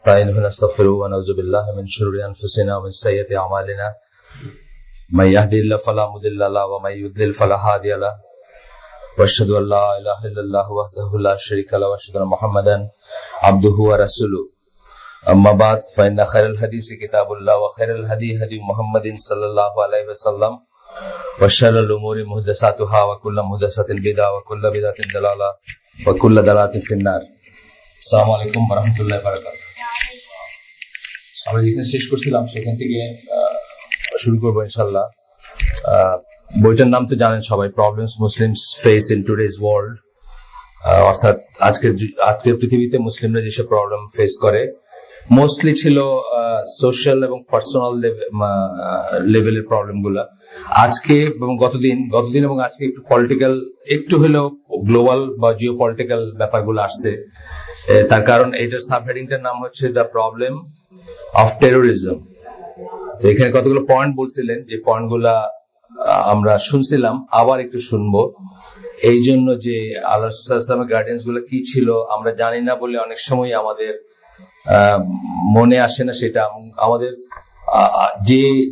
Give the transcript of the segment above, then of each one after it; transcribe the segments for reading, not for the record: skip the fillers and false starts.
نستعينه ونستغفره ونعوذ بالله من شرور أنفسنا ومن سيئات أعمالنا من يهده الله فلا مضل له ومن يضلل فلا هادي له وأشهد أن لا إله إلا الله وحده لا شريك له وأشهد أن محمدا عبده ورسوله أما بعد فإن خير الحديث كتاب الله وخير الهدي هدي محمد صلى الله عليه وسلم وشر الأمور محدثاتها وكل محدثة بدعة وكل بدعة ضلالة وكل ضلالة في النار। আসসালামু আলাইকুম ওয়া রাহমাতুল্লাহি ওয়া বারাকাতুহু। আমরা যেখানে শেষ করছিলাম সেখান থেকে শুরু করবো ইনশাআল্লাহ। বইটার নাম তো জানেন সবাই, problems Muslims face in today's world. অর্থাৎ আজকের পৃথিবীতে মুসলিমরা যেসব প্রবলেম ফেস করে মোস্টলি ছিল সোশ্যাল এবং পার্সোনাল লেভেলের প্রবলেম গুলা। আজকে এবং গতদিন এবং আজকে একটু পলিটিক্যাল, একটু হলেও গ্লোবাল বা জিও পলিটিক্যাল ব্যাপারগুলো আসছে। তার কারণ এটার সাবহেডিংটার নাম হচ্ছে দ্য প্রবলেম অফ টেরোরিজম। তো এখানে কতগুলো পয়েন্ট বলছিলেন, যে পয়েন্টগুলা আমরা শুনছিলাম, আবার একটু শুনবো। এই জন্য যে আল্লাহ রাসূল সাল্লাল্লাহু আলাইহি ওয়াসাল্লামের গাইডেন্স গুলো কি ছিল আমরা জানি না বলে অনেক সময় আমাদের মনে আসে না সেটা। আমাদের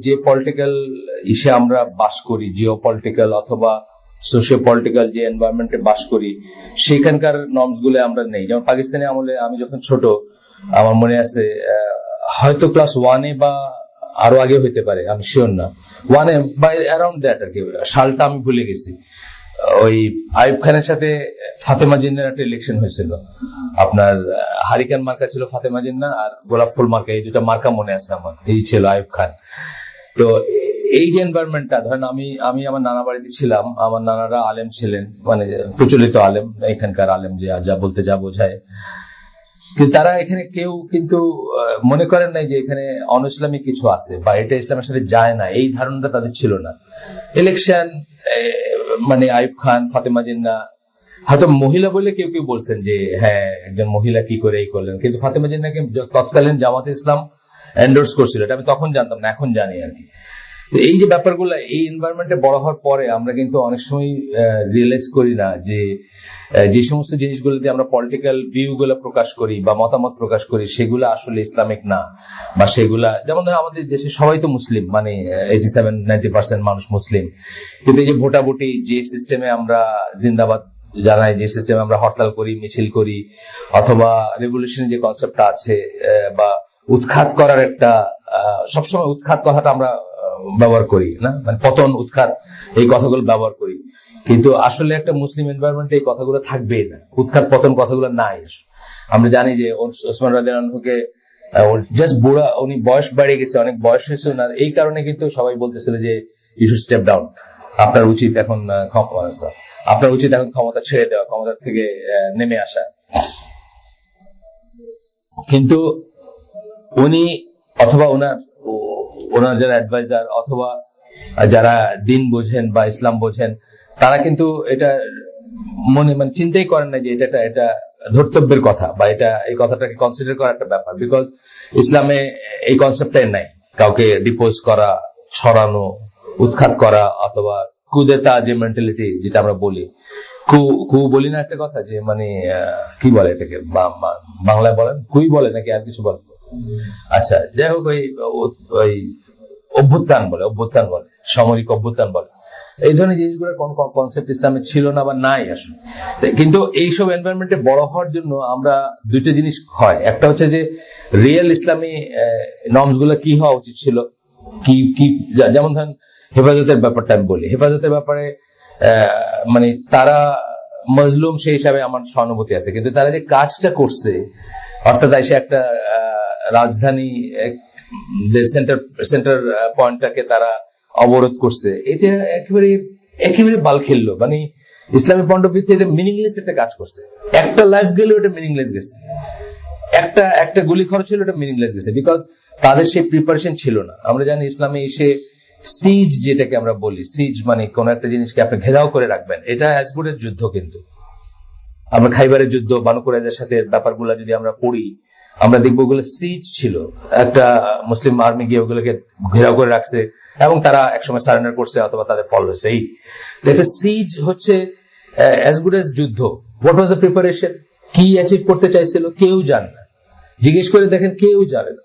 যে পলিটিক্যাল ইসে আমরা বাস করি, জিও পলিটিক্যাল অথবা সোশিও পলিটিক্যাল যে এনভায়রনমেন্টে বাস করি, সেখানকার নর্মস গুলো আমরা নেই। যেমন পাকিস্তানি আমলে আমি যখন ছোট, আমার মনে আছে হয়তো ক্লাস 1-এ বা আরো আগে হইতে পারে, আমি শিওর না, 1-এ বা অ্যারাউন্ড দ্যাট আর কি, সালটা আমি ভুলে গেছি। ওই আইয়ুব খানের সাথে ফাতেমা জিন্নার একটা ইলেকশন হয়েছিল। আপনার হারিকেন মার্কা ছিল ফাতেমা জিন্না, আর গোলাপ ফুল মার্কা, এই দুটা মার্কা মনে আছে আমার, এই ছিল আইয়ুব খান। তো এই যে এনভায়রনমেন্টটা, ধরেন আমি আমার নানা বাড়িতে ছিলাম, আমার নানারা আলেম ছিলেন, মানে প্রচলিত আলেম, এখানকার আলেম যে যা বলতে যা বোঝায়। কিন্তু তারা এখানে কেউ কিন্তু মনে করেন নাই যে এখানে অন ইসলামিক কিছু আছে বা এটা ইসলামের সাথে যায় না, এই ধারণাটা তাদের ছিল না। ইলেকশন মানে আইয়ুব খান, ফাতেমা জিন্না, হয়তো মহিলা বলে কেউ কেউ বলছেন যে হ্যাঁ একজন মহিলা কি করে এই করলেন, কিন্তু ফাতেমা জিন্নাকে তৎকালীন জামাতে ইসলাম এন্ডোর্স করছিল, এটা আমি তখন জানতাম না, এখন জানি আর কি। তো এই যে ব্যাপারগুলো, এই এনভায়রনমেন্টে বড় হওয়ার পরে আমরা কিন্তু অনেক সময় রিয়েলাইজ করি না যে সমস্ত জিনিসগুলোতে আমরা পলিটিক্যাল ভিউ গুলো প্রকাশ করি বা মতামত প্রকাশ করি সেগুলো আসলে ইসলামিক না। বা সেগুলা, যেমন ধরো আমাদের দেশে সবাই তো মুসলিম, মানে 87-90% মানুষ মুসলিম, কিন্তু এই যে ভোটাভুটি যে সিস্টেমে আমরা জিন্দাবাদ জানাই, যে সিস্টেমে আমরা হরতাল করি, মিছিল করি, অথবা রেভলিউশন যে কনসেপ্টটা আছে, বা উৎখাত করার একটা, সবসময় উৎখাত কথাটা আমরা ব্যবহার করি না, মানে পতন, উৎখাত, এই কথাগুলো ব্যবহার করি, কিন্তু আসলে একটা মুসলিম এনভায়রনমেন্টে এই কথাগুলো থাকবেই না, উৎখাত পতন কথাগুলো নাই। আমরা জানি যে ওসমান রাদিয়াল্লাহু আনহুকে জাস্ট বুড়া, উনি বয়স বেড়ে গেছে, অনেক বয়স হয়েছে ওনার, এই কারণে কিন্তু সবাই বলতেছিল যে ইউ শুড স্টেপ ডাউন, আপনার উচিত এখন ক্ষমতা ছেড়ে দেওয়া, ক্ষমতা থেকে নেমে আসা। কিন্তু উনি অথবা ওনার যারা অ্যাডভাইজার অথবা যারা দিন বোঝেন বা ইসলাম বোঝেন, তারা কিন্তু এটা মানে চিন্তাই করেন না যে এটা ধর্তব্যের কথা বা এই কথাটাকে কনসিডার করার একটা ব্যাপার। বিকজ ইসলামে এই কনসেপ্টটাই নাই, কাউকে ডিপোজ করা, সরানো, উৎখাত করা, অথবা কুদেতা যে মেন্টালিটি যেটা আমরা বলি, কু বলি না একটা কথা, যে মানে কি বলে এটাকে বাংলায় বলেন, কুই বলে নাকি আর কিছু বলে? আচ্ছা, যাই হোক, ওই অভ্যুত্থান বলে, সামরিক অভ্যুত্থান বলে, এই ধরনের জিনিসগুলোর কোন কনসেপ্ট ইসলামে ছিল না বা নাই আসলে। কিন্তু এইসব এনভায়রনমেন্টে বড় হওয়ার জন্য আমরা দুইটা জিনিস হয়, একটা হচ্ছে যে রিয়েল ইসলামী নর্মস গুলো কি হওয়া উচিত ছিল, কি যেমন ধরেন হেফাজতের ব্যাপারটা আমি বলি, হেফাজতের ব্যাপারে মানে তারা মজলুম, সেই হিসাবে আমার সহানুভূতি আছে, কিন্তু তারা যে কাজটা করছে, অর্থাৎ এসে একটা রাজধানী সেন্টার পয়েন্টটাকে তারা অবরোধ করছে, এটা একেবারে বাল খেললো, মানে ইসলামিক পয়েন্ট অফ ভিউ এটা মিনিংলেস একটা কাজ করছে। একটা লাইফ গেলে ওটা মিনিংলেস গেছে, একটা গুলি খরচ হলো ওটা মিনিংলেস গেছে, বিকজ তাদের সেই প্রিপারেশন ছিল না। আমরা জানি ইসলামে এসে সিজ, যেটাকে আমরা বলি সিজ, মানে কোন একটা জিনিসকে আপনি ঘেরাও করে রাখবেন, এটা অ্যাজ গুড এজ যুদ্ধ। কিন্তু আমরা খাইবারের যুদ্ধ, বানু কুরাইজার সাথে ব্যাপারগুলো যদি আমরা পড়ি, আমরা দেখবো ওগুলো সিজ ছিল, একটা মুসলিম আর্মি গিয়ে ওগুলোকে ঘেরাও করে রাখছে এবং তারা একসময় সারেন্ডার করছে অথবা তাদের ফল হয়েছে। এই দেখে সিজ হচ্ছে অ্যাজ গুড এজ যুদ্ধ। হোয়াট ওয়াজ দ্য প্রিপারেশন, কি অ্যাচিভ করতে চাইছিল কেউ জানে না, জিজ্ঞেস করে দেখেন, কেউ জানে না।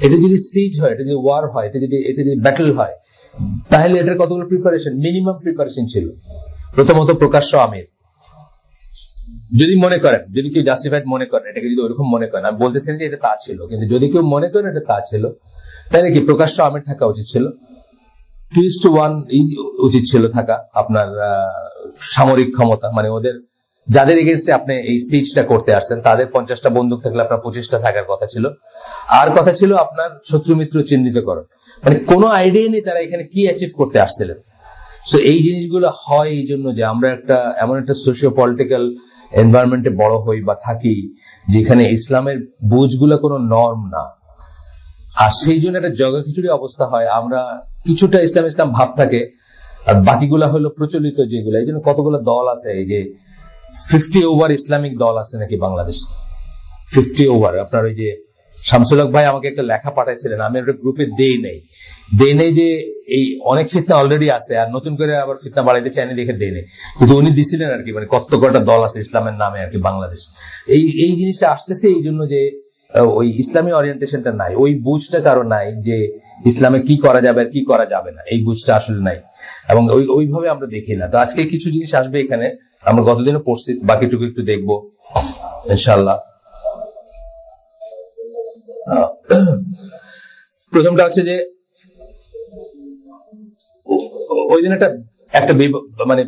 এটা যদি সিজ হয়, এটা যদি ওয়ার হয়, এটা যদি ব্যাটল হয়, তাহলে এটার কতগুলো প্রিপারেশন, মিনিমাম প্রিপারেশন ছিল। প্রথমত প্রকাশ্য আমির, যদি মনে করেন, যদি কেউ জাস্টিফাইড মনে করেন, এটাকে যদি ওরকম মনে করেন, আমি বলতেছি না যে এটা তা ছিল, কিন্তু যদি কেউ মনে করেন এটা তা ছিল, তাহলে কি প্রকাশ্য আমির থাকা উচিত ছিল। 2:1 উচিত ছিল থাকা আপনার সামরিক ক্ষমতা, মানে ওদের যাদের এগেনস্টে আপনি এই সিজটা করতে আসছেন তাদের 50টা বন্দুক থাকলে আপনার 25টা থাকার কথা ছিল। আর কথা ছিল আপনার শত্রু মিত্র চিহ্নিতকরণ, মানে কোনো আইডিয়া নেই তারা এখানে কি অ্যাচিভ করতে আসছিলেন। সো এই জিনিসগুলো হয় এই জন্য যে আমরা এমন একটা সোশিও পলিটিক্যাল এনভায়রনমেন্টে বড় হই বা থাকি যেখানে ইসলামের বুঝগুলো কোনো নর্ম না, আর সেই জন্য একটা জগা খিচুড়ি অবস্থা হয়। আমরা কিছুটা ইসলাম ভাব থাকে, আর বাকিগুলা হলো প্রচলিত যেগুলো। এই জন্য কতগুলো দল আছে, এই যে 50 ওভার ইসলামিক দল আছে নাকি বাংলাদেশ, 50 ওভার। আপনার ওই যে শামসুল হক ভাই আমাকে একটা লেখা পাঠাইছিলেন, আমি একটা গ্রুপে দেই নেই যে এই অনেক ফিতনা অলরেডি আছে, আর নতুন করে আবার ফিতনা বাড়াইতে চাইনি দেখে দেই নেই, কিন্তু উনি দিছিলেন আর কি, মানে কত কটা দল আছে ইসলামের নামে আর কি বাংলাদেশ। এই জিনিসটা আসতেছে এই জন্য যে ওই ইসলামী অরিয়েন্টেশনটা নাই, ওই বুঝটা কারো নাই যে ইসলামে কি করা যাবে আর কি করা যাবে না, এই বুঝটা আসলে নাই, এবং ওইভাবে আমরা দেখি না। তো আজকে কিছু জিনিস আসবে এখানে, আমরা গতদিনও পড়ছি, বাকিটুকু একটু দেখবো ইনশাআল্লাহ। প্রথমটা হচ্ছে যে ওই দিন একটা মানে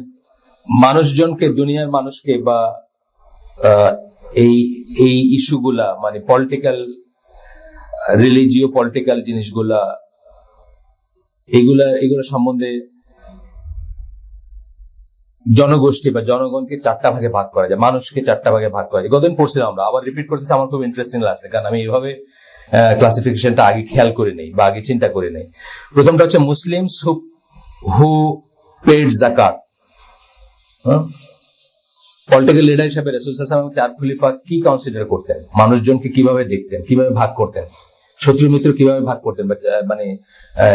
মানুষজনকে, দুনিয়ার মানুষকে বা এই ইস্যুগুলা, মানে পলিটিক্যাল, রিলিজিও পলিটিক্যাল জিনিসগুলা, এগুলা সম্বন্ধে জনগোষ্ঠী বা জনগণকে 4টা ভাগে ভাগ করা যায়, মানুষকে 4টা ভাগে ভাগ করা যায়। গতদিন পড়ছিলাম আমরা, আবার রিপিট করতেছি, আমার খুব ইন্টারেস্টিং লাগছে, কারণ আমি এইভাবে ক্লাসিফিকেশনটা আগে খেয়াল করে নেই বা আগে চিন্তা করে নেই। প্রথমটা হচ্ছে মুসলিমস হু পেড যাকাত। পলিটিক্যাল লিডার হিসেবে রাসূল সাল্লাল্লাহু আলাইহি ওয়াসাল্লাম 4 খলিফা কি কনসিডার করতেন, মানুষজনকে কিভাবে দেখতেন, কিভাবে ভাগ করতেন, শত্রু মিত্র কিভাবে ভাগ করতেন, মানে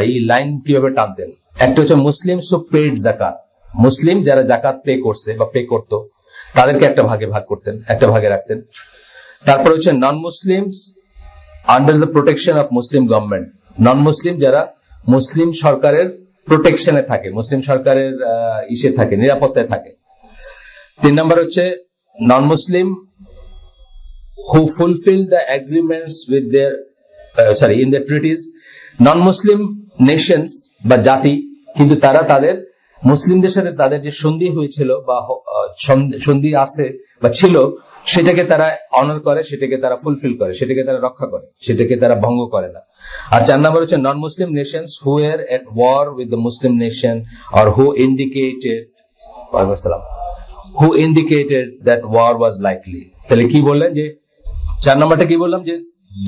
এই লাইন কিভাবে টানতেন। একটা হচ্ছে মুসলিমস হু পেড যাকাত, মুসলিম যারা জাকাত পে করছে বা পে করত তাদেরকে একটা ভাগে ভাগ করতেন, একটা ভাগে রাখতেন। তারপর হচ্ছে non Muslims under the protection of Muslim government, non Muslim যারা মুসলিম সরকারের প্রোটেকশনে থাকে, মুসলিম সরকারের ইসে থাকে, নিরাপত্তায় থাকে। 3 নম্বর হচ্ছে non Muslim who fulfil the agreements with their in the treaties, non Muslim nations বা জাতি, কিন্তু তারা তাদের মুসলিমদের সাথে তাদের যে সন্ধি হয়েছিল বা সন্ধি আছে বা ছিল, সেটাকে তারা অনার করে, সেটাকে তারা ফুলফিল করে, সেটাকে তারা রক্ষা করে, সেটাকে তারা ভঙ্গ করে না। আর 4 নম্বর হচ্ছে non Muslim nations who are at war with the Muslim nation or who indicated that war was likely. তাহলে কি বললেন যে 4 নম্বরটা কি বললাম, যে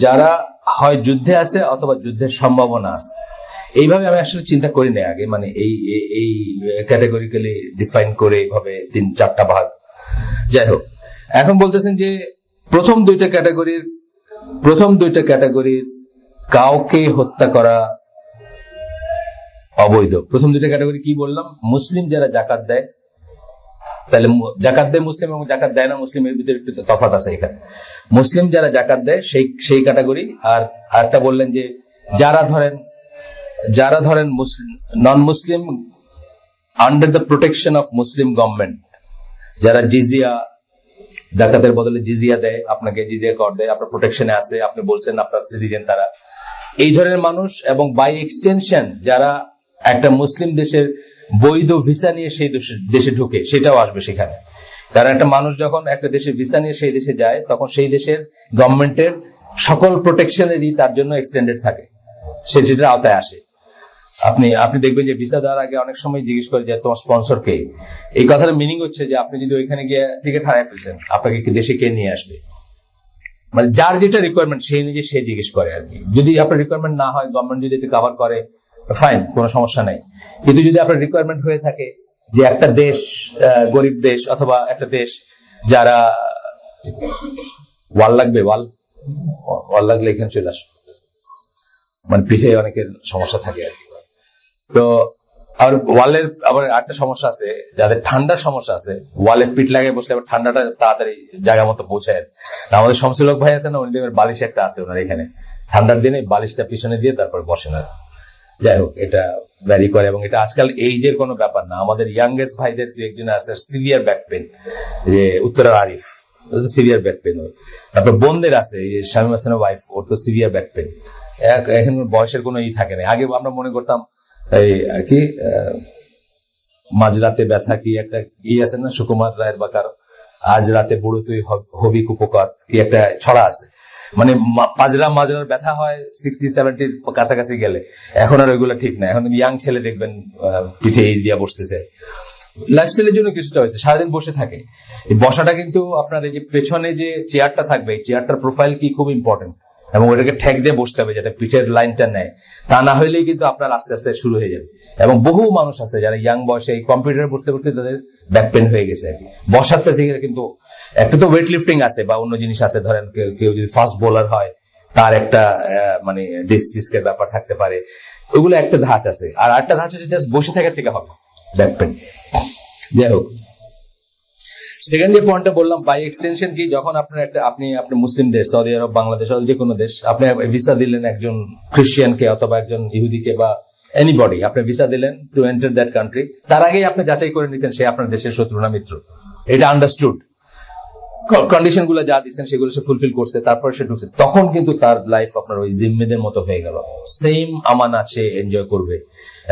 যারা হয় যুদ্ধে আছে অথবা যুদ্ধের সম্ভাবনা আছে। এইভাবে আমি আসলে চিন্তা করি না আগে, মানে এই ক্যাটাগরিক্যালি ডিফাইন করে এইভাবে 3-4টা ভাগ। যাই হোক, এখন বলতেছেন যে প্রথম দুইটা ক্যাটাগরির কাউকে হত্যা করা অবৈধ। প্রথম দুইটা ক্যাটাগরি কি বললাম, মুসলিম যারা জাকাত দেয়, তাহলে জাকাত দেয় মুসলিম এবং জাকাত দেয় না মুসলিমের ভিতরে একটু তফাৎ আছে এখানে। মুসলিম যারা জাকাত দেয় সেই ক্যাটাগরি। আর আরেকটা বললেন যে যারা ধরেন non Muslim under the protection of Muslim government, যারা জিজিয়া, জাকাতের বদলে জিজিয়া দেয়, আপনাকে জিজিয়া কর দেয়, আপনার প্রোটেকশনে আছে, আপনি বলছেন আপনার সিটিজেন, তারা এই ধরনের মানুষ। এবং বাই এক্সটেনশন যারা একটা মুসলিম দেশের বৈধ ভিসা নিয়ে সেই দেশে ঢুকে, সেটাও আসবে সেখানে। কারণ একটা মানুষ যখন একটা দেশের ভিসা নিয়ে সেই দেশে যায়, তখন সেই দেশের গভর্নমেন্টের সকল প্রোটেকশনেরই তার জন্য এক্সটেন্ডেড থাকে, সে যেটার আওতায় আসে। আপনি দেখবেন যে ভিসা দেওয়ার আগে অনেক সময় জিজ্ঞেস করে যে তোমার স্পন্সর কে। এই কথার মিনিং হচ্ছে যে আপনি যদি ওইখানে গিয়ে টিকিট হারাই ফেলছেন, আপনাকে দেশে কে নিয়ে আসবে, মানে যার যেটা রিকোয়ারমেন্ট সেই নিজে সে জিজ্ঞেস করে আর কি। যদি আপনার রিকোয়ারমেন্ট না হয়, গভর্নমেন্ট যদি এটা কভার করে, ফাইন, কোনো সমস্যা নাই। কিন্তু যদি আপনার রিকোয়ারমেন্ট হয়ে থাকে যে একটা দেশ গরিব দেশ, অথবা একটা দেশ যারা ওয়াল লাগবে, ওয়াল লাগলে এখানে চলে আসবে, মানে পিছিয়ে অনেকের সমস্যা থাকে আর কি। তো আর ওয়ালের আবার একটা সমস্যা আছে, যাদের ঠান্ডার সমস্যা আছে ওয়ালে পিঠ লাগিয়ে বসলে আবার ঠান্ডাটা তাড়াতাড়ি জায়গা মতো পৌঁছায়। আমাদের শমসুলক ভাই আছে না, উনি বালিশ একটা আছে ওনার এখানে, ঠান্ডার দিনে বালিশটা পিছনে দিয়ে তারপর বসেন। আর যাই হোক, এটা ভ্যারি করে এবং এটা আজকাল এইজের কোনো ব্যাপার না। আমাদের ইয়াংগেস্ট ভাইদের দু একজন আছে সিভিয়ার ব্যাক পেন, যে উত্তরার আরিফ, সিভিয়ার ব্যাক পেন। তারপর বোনদের আছে, এই যে শামীম হাসানের ওয়াইফ, ওর তো সিভিয়ার ব্যাক পেন। এখন বয়সের কোনো থাকে না। আগে আমরা মনে করতাম এই কি মাঝরাতে ব্যথা কি একটা আছে না, সুকুমার রায়ের বা কারো, আজ রাতে বুড়ো তুই হবি কুপকাত, কি একটা ছড়া আছে, মানে মাঝরার ব্যথা হয় 60-70 কাছাকাছি গেলে। এখন আর ওইগুলো ঠিক না। এখন ইয়াং ছেলে দেখবেন পিঠে দিয়া বসতেছে। লাইফস্টাইলের জন্য কিছুটা হয়েছে, সারাদিন বসে থাকে। এই বসাটা কিন্তু আপনার এই যে পেছনে যে চেয়ারটা থাকবে, এই চেয়ারটার প্রোফাইল কি খুব ইম্পর্টেন্ট, এবং ওটাকে ঠেক দিয়ে বসতে হবে যাতে পিঠের লাইনটা নেয়। তা না হইলেই কিন্তু আপনার আস্তে আস্তে শুরু হয়ে যাবে। এবং বহু মানুষ আছে যারা ইয়াং বয়সে এই কম্পিউটারে বসতে বসতে তাদের ব্যাক পেন হয়ে গেছে আর কি। বসার থেকে কিন্তু একটা তো ওয়েট লিফটিং আছে বা অন্য জিনিস আছে, ধরেন কেউ যদি ফাস্ট বোলার হয় তার একটা মানে ডিস্কের ব্যাপার থাকতে পারে, ওইগুলো একটা ধাঁচ আছে। আর একটা ধাঁচ হচ্ছে জাস্ট বসে থাকার থেকে হবে ব্যাক পেন। যাই হোক, সেকেন্ড যে পয়েন্টটা বললাম, বাই এক্সটেনশন কি, যখন আপনার আপনি মুসলিম দেশ, সৌদি আরব, বাংলাদেশ, যে কোনো দেশ, আপনি ভিসা দিলেন একজন খ্রিস্টিয়ানকে অথবা একজন ইহুদিকে বা এনিবডি, আপনি ভিসা দিলেন টু এন্টার দ্যাট কান্ট্রি, তার আগেই আপনি যাচাই করে নিছেন সে আপনার দেশের শত্রু না মিত্র। এটা আন্ডারস্টুড। কন্ডিশন গুলো যা দিচ্ছেন সেগুলো সে ফুলফিল করছে, তারপর সে ঢুকছে, তখন কিন্তু তার লাইফ আপনার ওই জিম্মেদের মতো হয়ে গেল। সেম আমানত সে এনজয় করবে,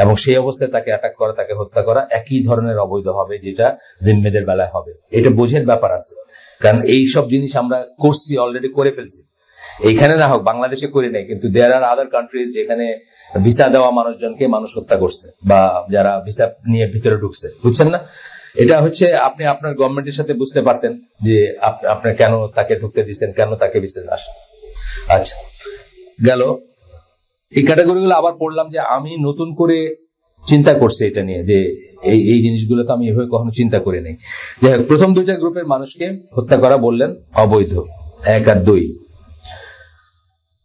এবং সেই অবস্থায় তাকে অ্যাটাক করা, তাকে হত্যা করা একই ধরনের অবৈধ হবে যেটা জিম্মেদের বেলায় হবে। এটা বোঝের ব্যাপার আছে, কারণ এই সব জিনিস আমরা করছি, অলরেডি করে ফেলছি। এইখানে না হোক, বাংলাদেশে করি নাই, কিন্তু দেয়ার আর আদার কান্ট্রিজ যেখানে ভিসা দেওয়া মানুষজনকে মানুষ হত্যা করছে, বা যারা ভিসা নিয়ে ভিতরে ঢুকছে, বুঝছেন না? এটা হচ্ছে আপনি আপনার গভর্নমেন্টের সাথে বুঝতে পারতেন যে আপনার কেন তাকে ঢুকতে দিচ্ছেন, কেন তাকে ভিসা আসে। আচ্ছা, গেল এই ক্যাটাগরিগুলো। আবার পড়লাম যে আমি নতুন করে চিন্তা করছি এটা নিয়ে, যে এই জিনিসগুলো তো আমি এভাবে কখনো চিন্তা করে নেই। যে প্রথম দুইটা গ্রুপের মানুষকে হত্যা করা বললেন অবৈধ, 1 আর 2।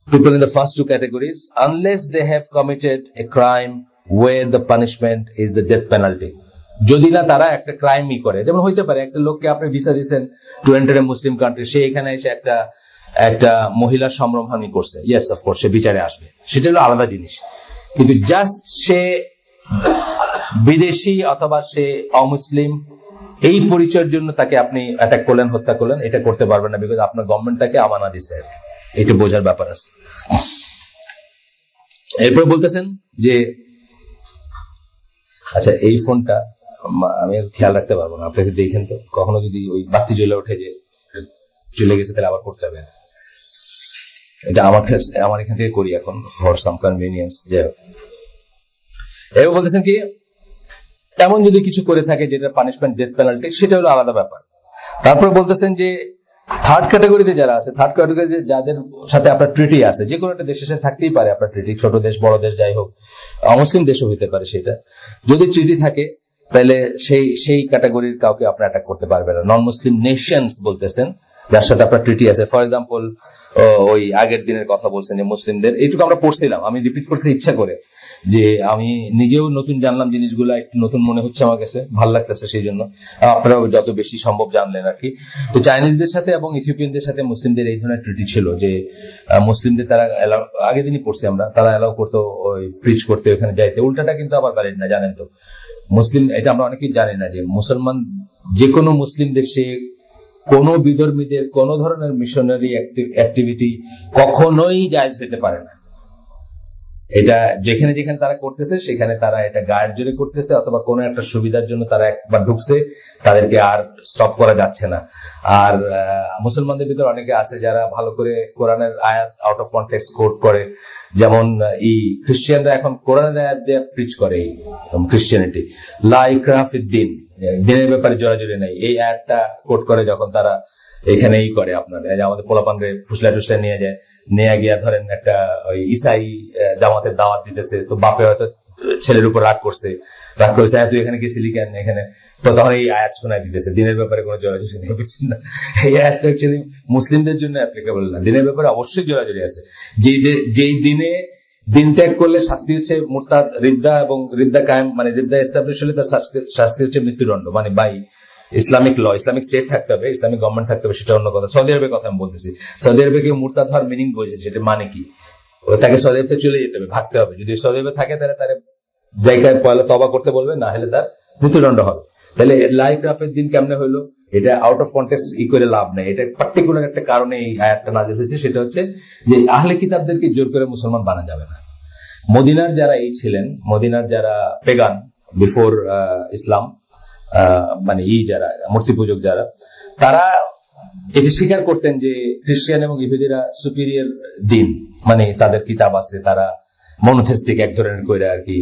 People in the first two categories, unless they have committed a crime where the punishment is the death penalty. যদি না তারা একটা ক্রাইমই করে, যেমন হইতে পারে একটা লোককে আপনি ভিসা দিচ্ছেন to enter a Muslim country, সে এখানে এসে একটা মহিলার সম্ভ্রমহানি করছে, ইয়েস অফকোর্স সে বিচারে আসবে, সেটা হলো আলাদা জিনিস। কিন্তু জাস্ট সে বিদেশি অথবা সে অমুসলিম, এই পরিচয়ের জন্য তাকে আপনি অ্যাটাক করলেন, হত্যা করলেন, এটা করতে পারবেন না, বিকজ আপনার গভর্নমেন্ট তাকে আমানা দিচ্ছে। এটা বোঝার ব্যাপার আছে। এরপর বলতেছেন যে আচ্ছা, এই ফোনটা আমি খেয়াল রাখতে পারবো না, আপনাকে দেখেন তো, কখনো যদি ওই বাতি জ্বলে ওঠে যে চলে গেছে তাহলে আবার করতে হবে। এটা আমার এখান থেকে করি এখন ফর সাম কনভিনিয়েন্স। যাই হোক, এবার বলতেছেন কি, এমন যদি কিছু করে থাকে যেটা পানিশমেন্ট ডেথ পেনাল্টি, সেটা হলো আলাদা ব্যাপার। তারপর বলতেছেন যে থার্ড ক্যাটাগরিতে যারা আছে, থার্ড ক্যাটাগরিতে যাদের সাথে আপনার ট্রিটি আছে, যে কোনো একটা দেশের সাথে থাকতেই পারে আপনার ট্রিটি, ছোট দেশ বড় দেশ যাই হোক, অমুসলিম দেশও হইতে পারে, সেটা যদি ট্রিটি থাকে তাহলে সেই ক্যাটাগরির কাউকে আপনি অ্যাটাক করতে পারবেন না। নন মুসলিম নেশনস বলতেছেন যার সাথে আপনার ট্রিটি আছে। ফর এক্সাম্পল, ওই আগের দিনের কথা বলছেন যে মুসলিমদের, এইটুকু আমরা পড়ছিলাম, আমি রিপিট করতে ইচ্ছা করে, যে আমি নিজেও নতুন জানলাম জিনিসগুলো, একটু নতুন মনে হচ্ছে আমার কাছে, ভালো লাগতেছে, সেই জন্য আপনারাও যত বেশি সম্ভব জানলেন আর কি। তো চাইনিজদের সাথে এবং ইথিওপিয়ানদের সাথে মুসলিমদের এই ধরনের ট্রিটি ছিল যে মুসলিমদের তারা আগের দিনই পড়ছি আমরা, তারা অ্যালাউ করতো ওই প্রিচ করতে, ওখানে যাইতে। উল্টাটা কিন্তু আবার ভ্যালিড না, জানেন তো। মুসলিম, এটা আমরা অনেকেই জানি না যে মুসলমান যে কোনো মুসলিম দেশে কোনো বিধর্মীদের কোন ধরনের মিশনারি অ্যাক্টিভিটি কখনোই জায়েজ হতে পারে না। এটা যেখানে যেখানে তারা করতেছে সেখানে তারা এটা গায়ের জোরে করতেছে, অথবা কোনো একটা সুবিধার জন্য তারা একবার ঢুকছে, তাদেরকে আর স্টপ করা যাচ্ছে না। আর মুসলমানদের ভিতর অনেকে আছে যারা ভালো করে কোরআনের আয়াত আউট অফ কনটেক্সট কোট করে, যেমন খ্রিস্টিয়ানরা এখন কোরআনের আয়াত দিয়ে প্রিচ করে, ক্রিশ্চিয়ানিটি লা ইকরাহা ফিদ্দিন, দিনের ব্যাপারে জোরাজুরি নেই, এই আয়াতটা কোট করে যখন তারা এখানেই করে আপনার আমাদের পোলাপানরে ফুসলা টুসলা নিয়ে যায়, নিয়ে গিয়া ধরেন একটা ওই ইসাই জামাতের দাওয়াত দিতেছে, তো বাপে হয়তো ছেলের উপর রাগ করেছে, তুই এখানে গেছিলি কেন এখানে, তো তখন এই আয়াত শোনায় দিতেছে, দিনের ব্যাপারে কোনো জোরাজুরি নেই, বুঝছেন না? এই আয়াতটা অ্যাকচুয়ালি মুসলিমদের জন্য অ্যাপ্লিকেবল না, দিনের ব্যাপারে অবশ্যই জোরাজুরি আছে। যেই দিনে দিন ত্যাগ করলে শাস্তি হচ্ছে মুরতাদ, রিদ্দা, এবং রিদ্দা কায়েম মানে রিদ্দা এস্টাবলিশ হলে তার শাস্তি হচ্ছে মৃত্যুদণ্ড, মানে by Islamic law, Islamic state থাকতে হবে, ইসলামিক গভর্নমেন্ট থাকতে হবে, সেটা অন্য কথা। সৌদি আরবের কথা আমি বলতেছি, সৌদি আরবে কেউ মুরতাদ হওয়ার মিনিং বোঝে, সেটা মানে কি, তাকে সৌদি আরবে চলে যেতে হবে, ভাগতে হবে। যদি সৌদি আরবে থাকে তাহলে তার জায়গায় পয়লা তওবা করতে বলবে, না হলে তার মৃত্যুদণ্ড হবে। তাহলে লাইক রাফের দিন কেমনে হইলো, এটা আউট অফ কন্টেক্সট করে লাভ নেই। এটা পার্টিকুলার একটা কারণে এই আয়াতটা নাযিল হয়েছে, সেটা হচ্ছে যে আহলে কিতাবদেরকে জোর করে মুসলমান বানা যাবে না। মদিনার যারা এই ছিলেন, মদিনার যারা পেগান বিফোর ইসলাম, মানে যারা মূর্তি পূজক যারা, তারা এটি স্বীকার করতেন যে খ্রিস্টান এবং ইহুদিরা সুপিরিয়র দিন, মানে তাদের কিতাব আছে, তারা মনোথেস্টিক এক ধরনের কইরা আর কি।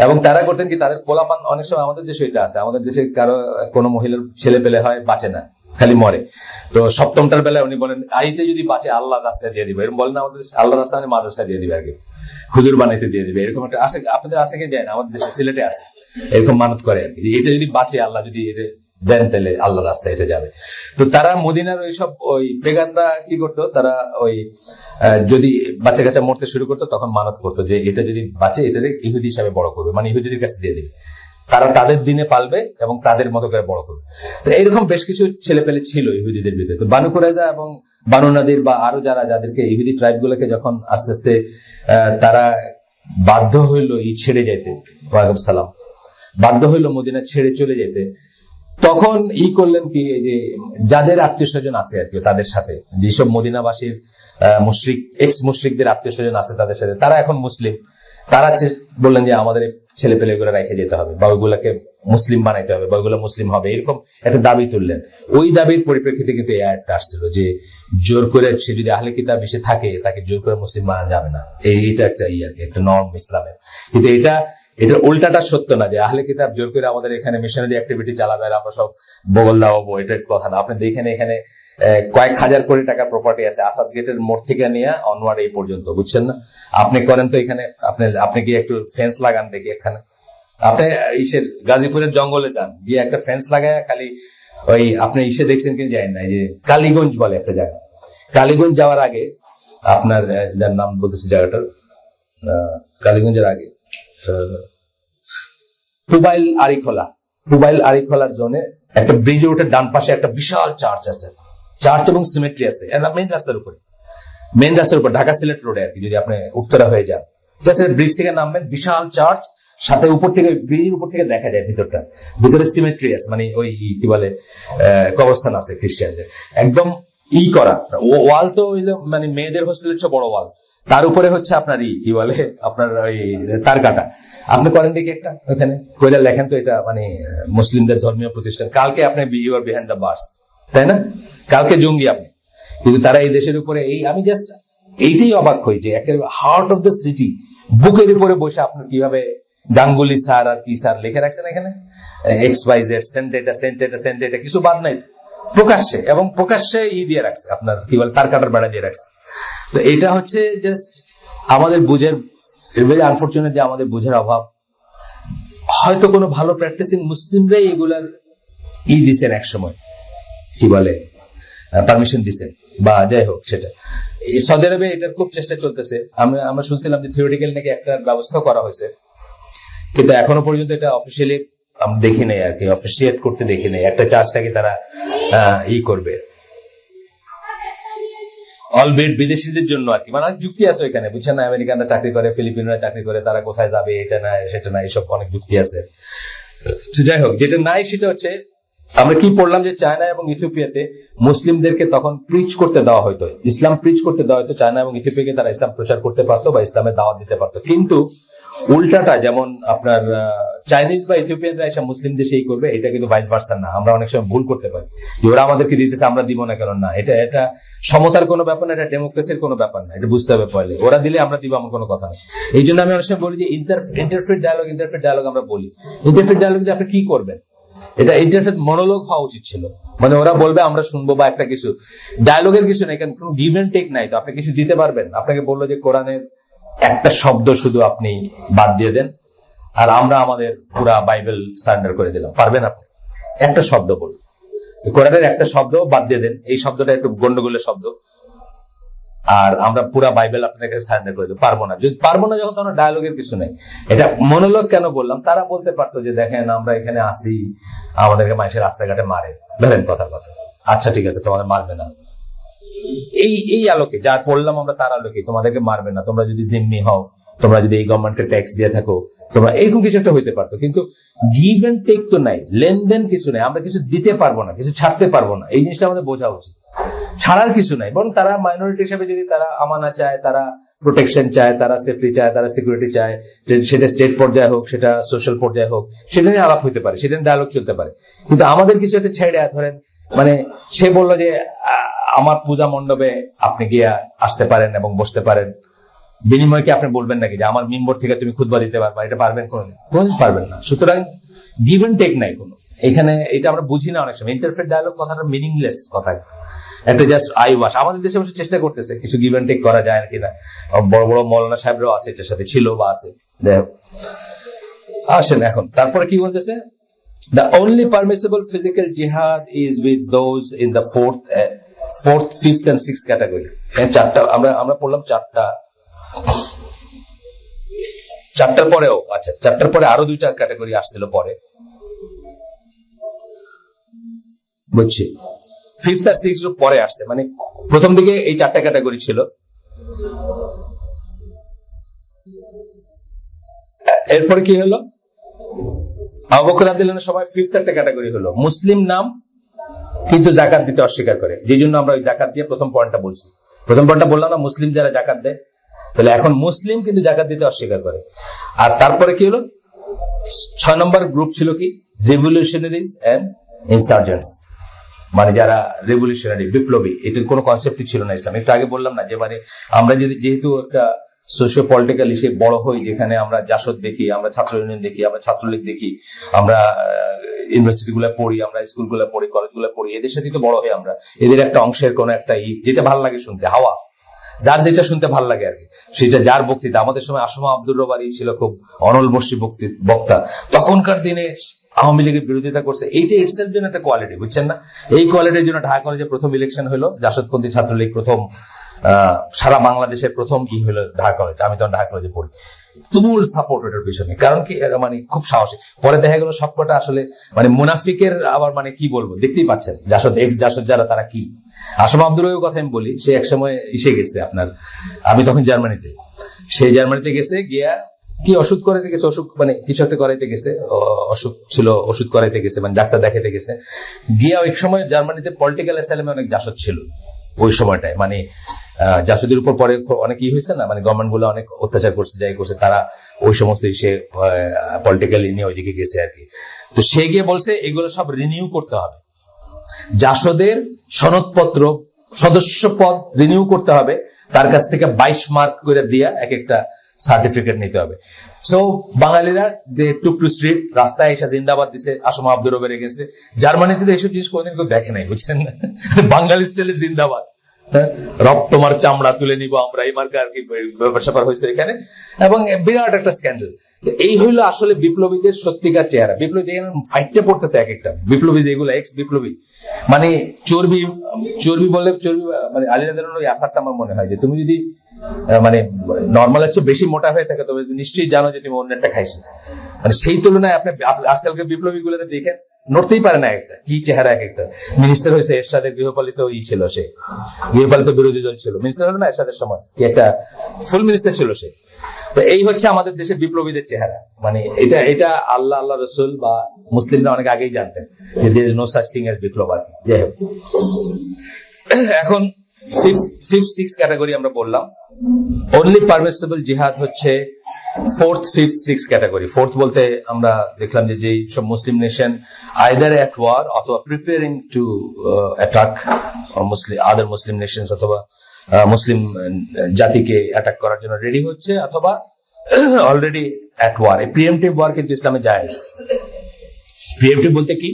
এবং তারা করতেন কি, তাদের পোলাপান, অনেক সময় আমাদের দেশে এটা আছে, আমাদের দেশে কারো কোনো মহিলার ছেলে পেলে হয়, বাঁচে না, খালি মরে। তো সপ্তমটার বেলায় উনি বলেন আইতে যদি বাঁচে আল্লাহ রাস্তায় দিয়ে দিবে, এরকম বলেন না আমাদের আল্লাহ রাস্তা মানে মাদ্রাসায় দিয়ে দিবে আর কি, হুজুর বানাইতে দিয়ে দিবে, এরকম একটা আসে। আপনাদের আসে কি যায় না, আমাদের দেশে সিলেটে আছে, এরকম মানত করে আর কি, এটা যদি বাঁচে আল্লাহ যদি এটা দেন তাহলে আল্লাহ রাস্তায় এটা যাবে। তো তারা মদিনার ওইসব ওই পেগানরা কি করতো, তারা ওই যদি বাচ্চা কাচ্চা মরতে শুরু করতো তখন মানত করতো যে এটা যদি বাঁচে এটারে ইহুদি হিসাবে বড় করবে, মানে ইহুদিদের কাছে দিয়ে দিবে, তারা তাদের দিনে পালবে এবং তাদের মতো করে বড় করবে। তো এইরকম বেশ কিছু ছেলে পেলে ছিল ইহুদিদের ভিতরে। তো বানু কুরাইজা এবং বানু নাদির বা আরো যারা, যাদেরকে ইহুদি ট্রাইব গুলোকে যখন আস্তে আস্তে তারা বাধ্য হইলো ছেড়ে যেতে, ওয়ালাইকুম সালাম, বাধ্য হইলো মদিনা ছেড়ে চলে যেতে, তখন করলেন কি, যে যাদের আত্মীয় স্বজন আছে আর কি তাদের সাথে, যেসব মদিনাবাসীর মুশরিক এক্স মুশরিকদের আত্মীয় স্বজন আছে তাদের সাথে, তারা এখন মুসলিম, তারা বললেন যে আমাদের ছেলে পেলে এগুলো রেখে যেতে হবে বা ওইগুলাকে মুসলিম বানাইতে হবে বা ওইগুলো মুসলিম হবে, এরকম একটা দাবি তুললেন। ওই দাবির পরিপ্রেক্ষিতে কিন্তু এই আয়াতটা আসছিল যে জোর করে সে যদি আহলে কিতাব এসে থাকে তাকে জোর করে মুসলিম বানানো যাবে না। এইটা একটা আর কি, একটা নর্ম ইসলামের। কিন্তু এটার উল্টাটা সত্য না যে আহলে কিতাব জোর করে আমাদের এখানে মিশনারি অ্যাক্টিভিটি চালাবে আর আমরা সব বগল লাগাবো, এটার কথা না। আপনি দেখেন এখানে কয়েক হাজার কোটি টাকার প্রপার্টি আছে আসাদ গেটের মোড় থেকে নিয়ে অনওয়ার্ড এই পর্যন্ত, বুঝছেন না? আপনি করেন তো এখানে, আপনি গিয়ে একটু ফেন্স লাগান দেখি এখানে, আপনি গাজীপুরের জঙ্গলে যান, গিয়ে একটা ফেন্স লাগায় খালি ওই আপনি দেখছেন কি যায় না, যে কালীগঞ্জ বলে একটা জায়গা, কালীগঞ্জ যাওয়ার আগে আপনার যার নাম বলতেছি জায়গাটার, কালীগঞ্জের আগে পুবাইল আরিখোলার জোনে একটা ব্রিজে উঠে ডান পাশে একটা বিশাল চার্চ আছে, চার্চ এবং সিমেট্রি আছে মেন রাস্তার উপর ঢাকা সিলেট রোডে আর কি। যদি আপনি উত্তরা হয়ে যান, জাস্ট ব্রিজ থেকে নামবেন, বিশাল চার্চ, সাথে উপর থেকে ব্রিজের উপর থেকে দেখা যায় ভিতরে সিমেট্রি আছে, মানে ওই কি বলে কবরস্থান আছে খ্রিস্টানদের, একদম করা ওয়াল, তো মানে মেয়েদের হোস্টেলের চেয়ে বড় ওয়াল, তার উপরে হচ্ছে আপনার কি বলে আপনার ওই তার কাটা। আপনি করেন দেখি একটা ওখানে কইলা লেখেন তো এটা মানে মুসলিমদের ধর্মীয় প্রতিষ্ঠান, কালকে আপনি you are behind the bars, তাই না? কালকে জঙ্গি আপনি, কিন্তু তারা এই দেশের উপরে আমি জাস্ট এইটাই অবাক হই যে একের হার্ট অফ দ্য সিটি বুকের উপরে বসে আপনার কিভাবে গাঙ্গুলি স্যার আর কি স্যার লিখে রাখছেন এখানে, XYZ সেন্ট কিছু বাদ নাই, প্রকাশ্যে দিয়ে রাখছে আপনার কি বলে তার কাটার বেড়া দিয়ে রাখছে। তো এটা হচ্ছে জাস্ট আমাদের বুঝের, আনফরচুনেট যে আমাদের বুঝের অভাব। হয়তো কোনো ভালো প্র্যাকটিসিং মুসলিমরাই এগুলার দিছেন এক সময়, কি বলে পারমিশন দিছে বা যাই হোক, সেটা সৌদি আরবে এটার খুব চেষ্টা চলতেছে। আমরা শুনছিলাম যে থিওরিটিক্যাল নাকি একটা ব্যবস্থা করা হয়েছে, কিন্তু এখনো পর্যন্ত এটা অফিসিয়ালি আমরা দেখি নাই আর কি, অফিসিয়েট করতে দেখি নাই। একটা চার্জটাকে তারা করবে অলবেট বিদেশিদের জন্য আর কি, মানে যুক্তি আছে ওইখানে, বুঝছেন না? আমেরিকানরা চাকরি করে, ফিলিপিনরা চাকরি করে, তারা কোথায় যাবে, এটা না সেটা না, এসব অনেক যুক্তি আছে। যাই হোক, যেটা নাই সেটা হচ্ছে আমরা কি পড়লাম যে চায়না এবং ইথিওপিয়াতে মুসলিমদেরকে তখন প্রিচ করতে দেওয়া হয়তো, ইসলাম প্রিচ করতে দেওয়া হয়তো। চায়না এবং ইথিওপিয়াকে তারা ইসলাম প্রচার করতে পারতো বা ইসলামের দাওয়াত দিতে পারতো, কিন্তু উল্টাটা যেমন আপনার চাইনিজ বা ইথিওপিয়ানরা এসব মুসলিম দেশেই করবে, এটা কিন্তু ভাইস ভার্সা না। আমরা অনেক সময় ভুল করতে পারি যে ওরা আমাদেরকে দিতেছে আমরা দিব না কেন, না, এটা সমতার কোনো ব্যাপার না, এটা ডেমোক্রেসির কোনো ব্যাপার না, এটা বুঝতে হবে পয়লে। ওরা দিলে আমরা দিব এমন কোনো কথা নেই। এই জন্য আমি অনেক সময় বলি যে ইন্টারফেথ ডায়ালগ আমরা বলি। ইন্টারফেথ ডায়ালগ দিয়ে আপনি কি করবেন, এটা ইন্টারফেথ মনোলগ হওয়া উচিত ছিল, মানে ওরা বলবে আমরা শুনবো বা একটা কিছু, ডায়ালগের কিছু নেই, কারণ কোনো গিভ এন্ড টেক নাই। তো আপনি কিছু দিতে পারবেন? আপনাকে বললো যে কোরআনের একটা শব্দ শুধু আপনি বাদ দিয়ে দেন আর আমরা আমাদের পুরা বাইবেল সারেন্ডার করে দিলাম, পারবেন আপনি? একটা শব্দ বলুন, কোরআনের একটা শব্দ বাদ দিয়ে দেন, এই শব্দটা একটু গন্ডগোলের শব্দ, আর আমরা পুরা বাইবেল আপনার কাছে সারেন্ডার করে দেবো, পারবো না। যদি পারবো না যখন, তখন ডায়ালগের কিছু নেই। এটা মনোলগ কেন বললাম, তারা বলতে পারতো যে দেখেন আমরা এখানে আসি, আমাদেরকে মানুষের রাস্তাঘাটে মারে, ধরেন কথার কথা, আচ্ছা ঠিক আছে তোমাদের মারবে না, এই আলোকে যা পড়লাম আমরা তার আলোকে তোমাদেরকে মারবে না, তোমরা যদি জিম্মি হও, তোমরা যদি এই গভর্নমেন্টকে ট্যাক্স দিয়ে থাকো, তোমরা এরকম কিছু একটা হইতে পারতো। কিন্তু গিভ এন্ড টেক তো নাই, লেনদেন কিছু নেই, আমরা কিছু দিতে পারবো না, কিছু ছাড়তে পারবো না, এই জিনিসটা আমাদের বোঝা উচিত। ছাড়ার কিছু নাই, বরং তারা মাইনরিটি হিসেবে যদি তারা আমানা চায়, তারা প্রোটেকশন চায়, তারা সেফটি চায়, তারা সিকিউরিটি চায়, সেটা স্টেট পর্যায়ে হোক, সেটা সোশ্যাল পর্যায়ে হোক, সেটা নিয়ে আলাপ হইতে পারে, সেটা নিয়ে ডায়ালগ চলতে পারে। কিন্তু আমাদের কিছু একটা ছেড়ে ধরেন, মানে সে বললো যে আমার পূজা মণ্ডপে আপনি গিয়ে আসতে পারেন এবং বসতে পারেন, বিনিময়ে কি আপনি বলবেন নাকি যে আমার মেম্বর থেকে তুমি খুতবা দিতে পারবা? এটা পারবেন? কোনদিন পারবেন না। সুতরাং গিভ এন্ড টেক নাই কোনো এখানে। এটা আমরা বুঝি না অনেক সময়, ইন্টারফেট ডায়ালগ কথাটা মিনিংলেস কথা, একটা জাস্ট আই ওয়াশ। আমাদের দেশে বসে চেষ্টা করতেছে কিছু গিভ এন্ড টেক করা যায় কিনা, বড় বড় মৌলানা সাহেবরাও আছে এটার সাথে, ছিল বা আছে। যাই হোক, আসেন এখন তারপরে কি বলতেছে, the only permissible physical jihad is with those in the fourth, fifth and sixth category. চারটা আমরা পড়লাম, চারটার পরেও, আচ্ছা চারটার পরে আরো দুইটা ক্যাটাগরি আসছিল পরে, বুঝছি। ফিফথ আর সিক্স পরে আসছে, মানে প্রথম দিকে এই চারটা ক্যাটাগরি ছিল। এরপরে কি হলো, আবু বকর রাদিয়াল্লাহু আনহুর সময় ফিফথ একটা ক্যাটাগরি হলো, মুসলিম নাম কিন্তু জাকাত দিতে অস্বীকার করে, যে জন্য আমরা ওই জাকাত দিয়ে প্রথম পয়েন্টটা বলছি। প্রথম পয়েন্টটা বললাম না, মুসলিম যারা জাকাত দেয়, তাহলে এখন মুসলিম কিন্তু জাকাত দিতে অস্বীকার করে। আর তারপরে কি হলো, 6 নম্বর গ্রুপ ছিল কি, রেভলিউশনারিজ এন্ড ইনসার্জেন্টস, মানে যারা রেভলিউশনারি, বিপ্লবী, এটার কোনো কনসেপ্টই ছিল না ইসলাম। একটু আগে বললাম না যে মানে আমরা যেহেতু একটা সোশিও পলিটিক্যাল হিসেবে বড় হই, যেখানে আমরা জাসদ দেখি, আমরা ছাত্র ইউনিয়ন দেখি, আমরা ছাত্রলীগ দেখি, আমরা ইউনিভার্সিটি গুলা পড়ি, আমরা স্কুল গুলা পড়ি, কলেজ গুলা পড়ি, এদের সাথে তো বড় হই আমরা। এদের একটা অংশের কোন একটা যেটা ভালো লাগে শুনতে, হাওয়া, যার যেটা শুনতে ভালো লাগে আর কি, সেটা যার বক্তৃতা। আমাদের সময় আসমা আব্দুর রব্বারি ছিল খুব অনলবর্ষী বক্তা, তখনকার দিনে আওয়ামী লীগের বিরোধিতা করছে। এইটা ইটসেলফ জন্য একটা কোয়ালিটি, বুঝছেন না? এই কোয়ালিটির জন্য ঢাকা কলেজে প্রথম ইলেকশন হলো, জাসদপন্থী ছাত্রলীগ প্রথম, সারা বাংলাদেশের প্রথম হলো ঢাকা কলেজ। আমি তখন ঢাকা কলেজে পড়ি, তুমুল সাপোর্ট ওটার পিছনে, কারণ কি মানে খুব সাহসী। পরে দেখা গেল সবকটা আসলে মানে মুনাফিকের, আবার মানে কি বলবো, দেখতেই পাচ্ছেন জাসদ, এক্স জাসদ যারা, তারা কি। আসমা আব্দুর কথা আমি বলি, সে একসময় এসে গেছে আপনার, আমি তখন জার্মানিতে, সেই জার্মানিতে গেছে, গিয়া কি ওষুধ করাইতে গেছে, অসুখ মানে কিছু একটা করাইতে গেছে, অসুখ ছিল, ওষুধ করাইতে গেছে, মানে ডাক্তার দেখাতে গেছে গিয়া। ওই সময় জার্মানিতে পলিটিক্যাল অ্যাসাইলামে অনেক জাসদ ছিল ওই সময়টায়, মানে জাসদের উপর পরে অনেক হয়েছে না, মানে গভর্নমেন্ট গুলো অনেক অত্যাচার করছে, যাই করছে, তারা ওই সমস্ত পলিটিক্যাল নিয়ে ওইদিকে গেছে আর কি। তো সে গিয়ে বলছে এগুলো সব রিনিউ করতে হবে, জাসদের সনদপত্র, সদস্য পদ রিনিউ করতে হবে, তার কাছ থেকে 22 মার্ক করে দিয়া এক একটা সার্টিফিকেট নিতে হবে। সো বাঙালিরা টুক টু স্ট্রিট, রাস্তায় এসে জিন্দাবাদ দিছে আসমা আব্দুর রবের এগেন্স্টে। জার্মানিতে এইসব জিনিস কোনদিন কেউ দেখে নাই, বুঝছেন না? বাঙালি স্টাইলের জিন্দাবাদ, রব তোমার চামড়া তুলে নিব আমরা, এই মার্কে আর কি ব্যাপার স্যাপার হয়েছে এখানে, এবং বিরাট একটা স্ক্যান্ডাল। এই হইলো আসলে বিপ্লবীদের সত্যিকার চেহারা। বিপ্লবী দেখেন ফাইটে পড়তেছে এক একটা বিপ্লবী, যেগুলো এক্স বিপ্লবী, মানে চর্বি বললে চর্বি, মানে আলীরাদের ওই আসারটা আমার মনে হয় যে তুমি যদি মানে নর্মালের চেয়ে বেশি মোটা হয়ে থাকে, তবে নিশ্চয়ই জানো যে তুমি অন্যটা খাইছো। মানে সেই তুলনায় আপনি আজকালকে বিপ্লবী গুলো দেখেন, নড়তেই পারে না, একটা কি চেহারা এক একটা। মিনিস্টার হয়েছে এরশাদের, গৃহপালিত ছিল, সে গৃহপালিত বিরোধী দল ছিল, মিনিস্টার হলো না এরশাদের সময়, কি একটা ফুল মিনিস্টার ছিল সে। তো এই হচ্ছে আমাদের দেশের বিপ্লবীদের চেহারা, মানে এটা আল্লাহ রসুল বা মুসলিমরা অনেক আগেই জানতেন যে there is no such thing as বিপ্লব আর কি। যাই হোক, এখন ফিফথ সিক্স ক্যাটাগরি আমরা বললাম। অনলি পারমিসিবল জিহাদ হচ্ছে fourth, fifth, six category. Fourth বলতে আমরা দেখলাম যে যেই সব মুসলিম নেশন আইদার এট ওয়ার অথবা প্রিপেয়ারিং টু অ্যাটাক আদার মুসলিম নেশনস, অথবা মুসলিম জাতিকে অ্যাটাক করার জন্য রেডি হচ্ছে, অথবা অলরেডি অ্যাট ওয়ার। এই প্রিএমটিভ ওয়ার কিন্তু ইসলামে জায়েজ। প্রিএমটিভ বলতে কি,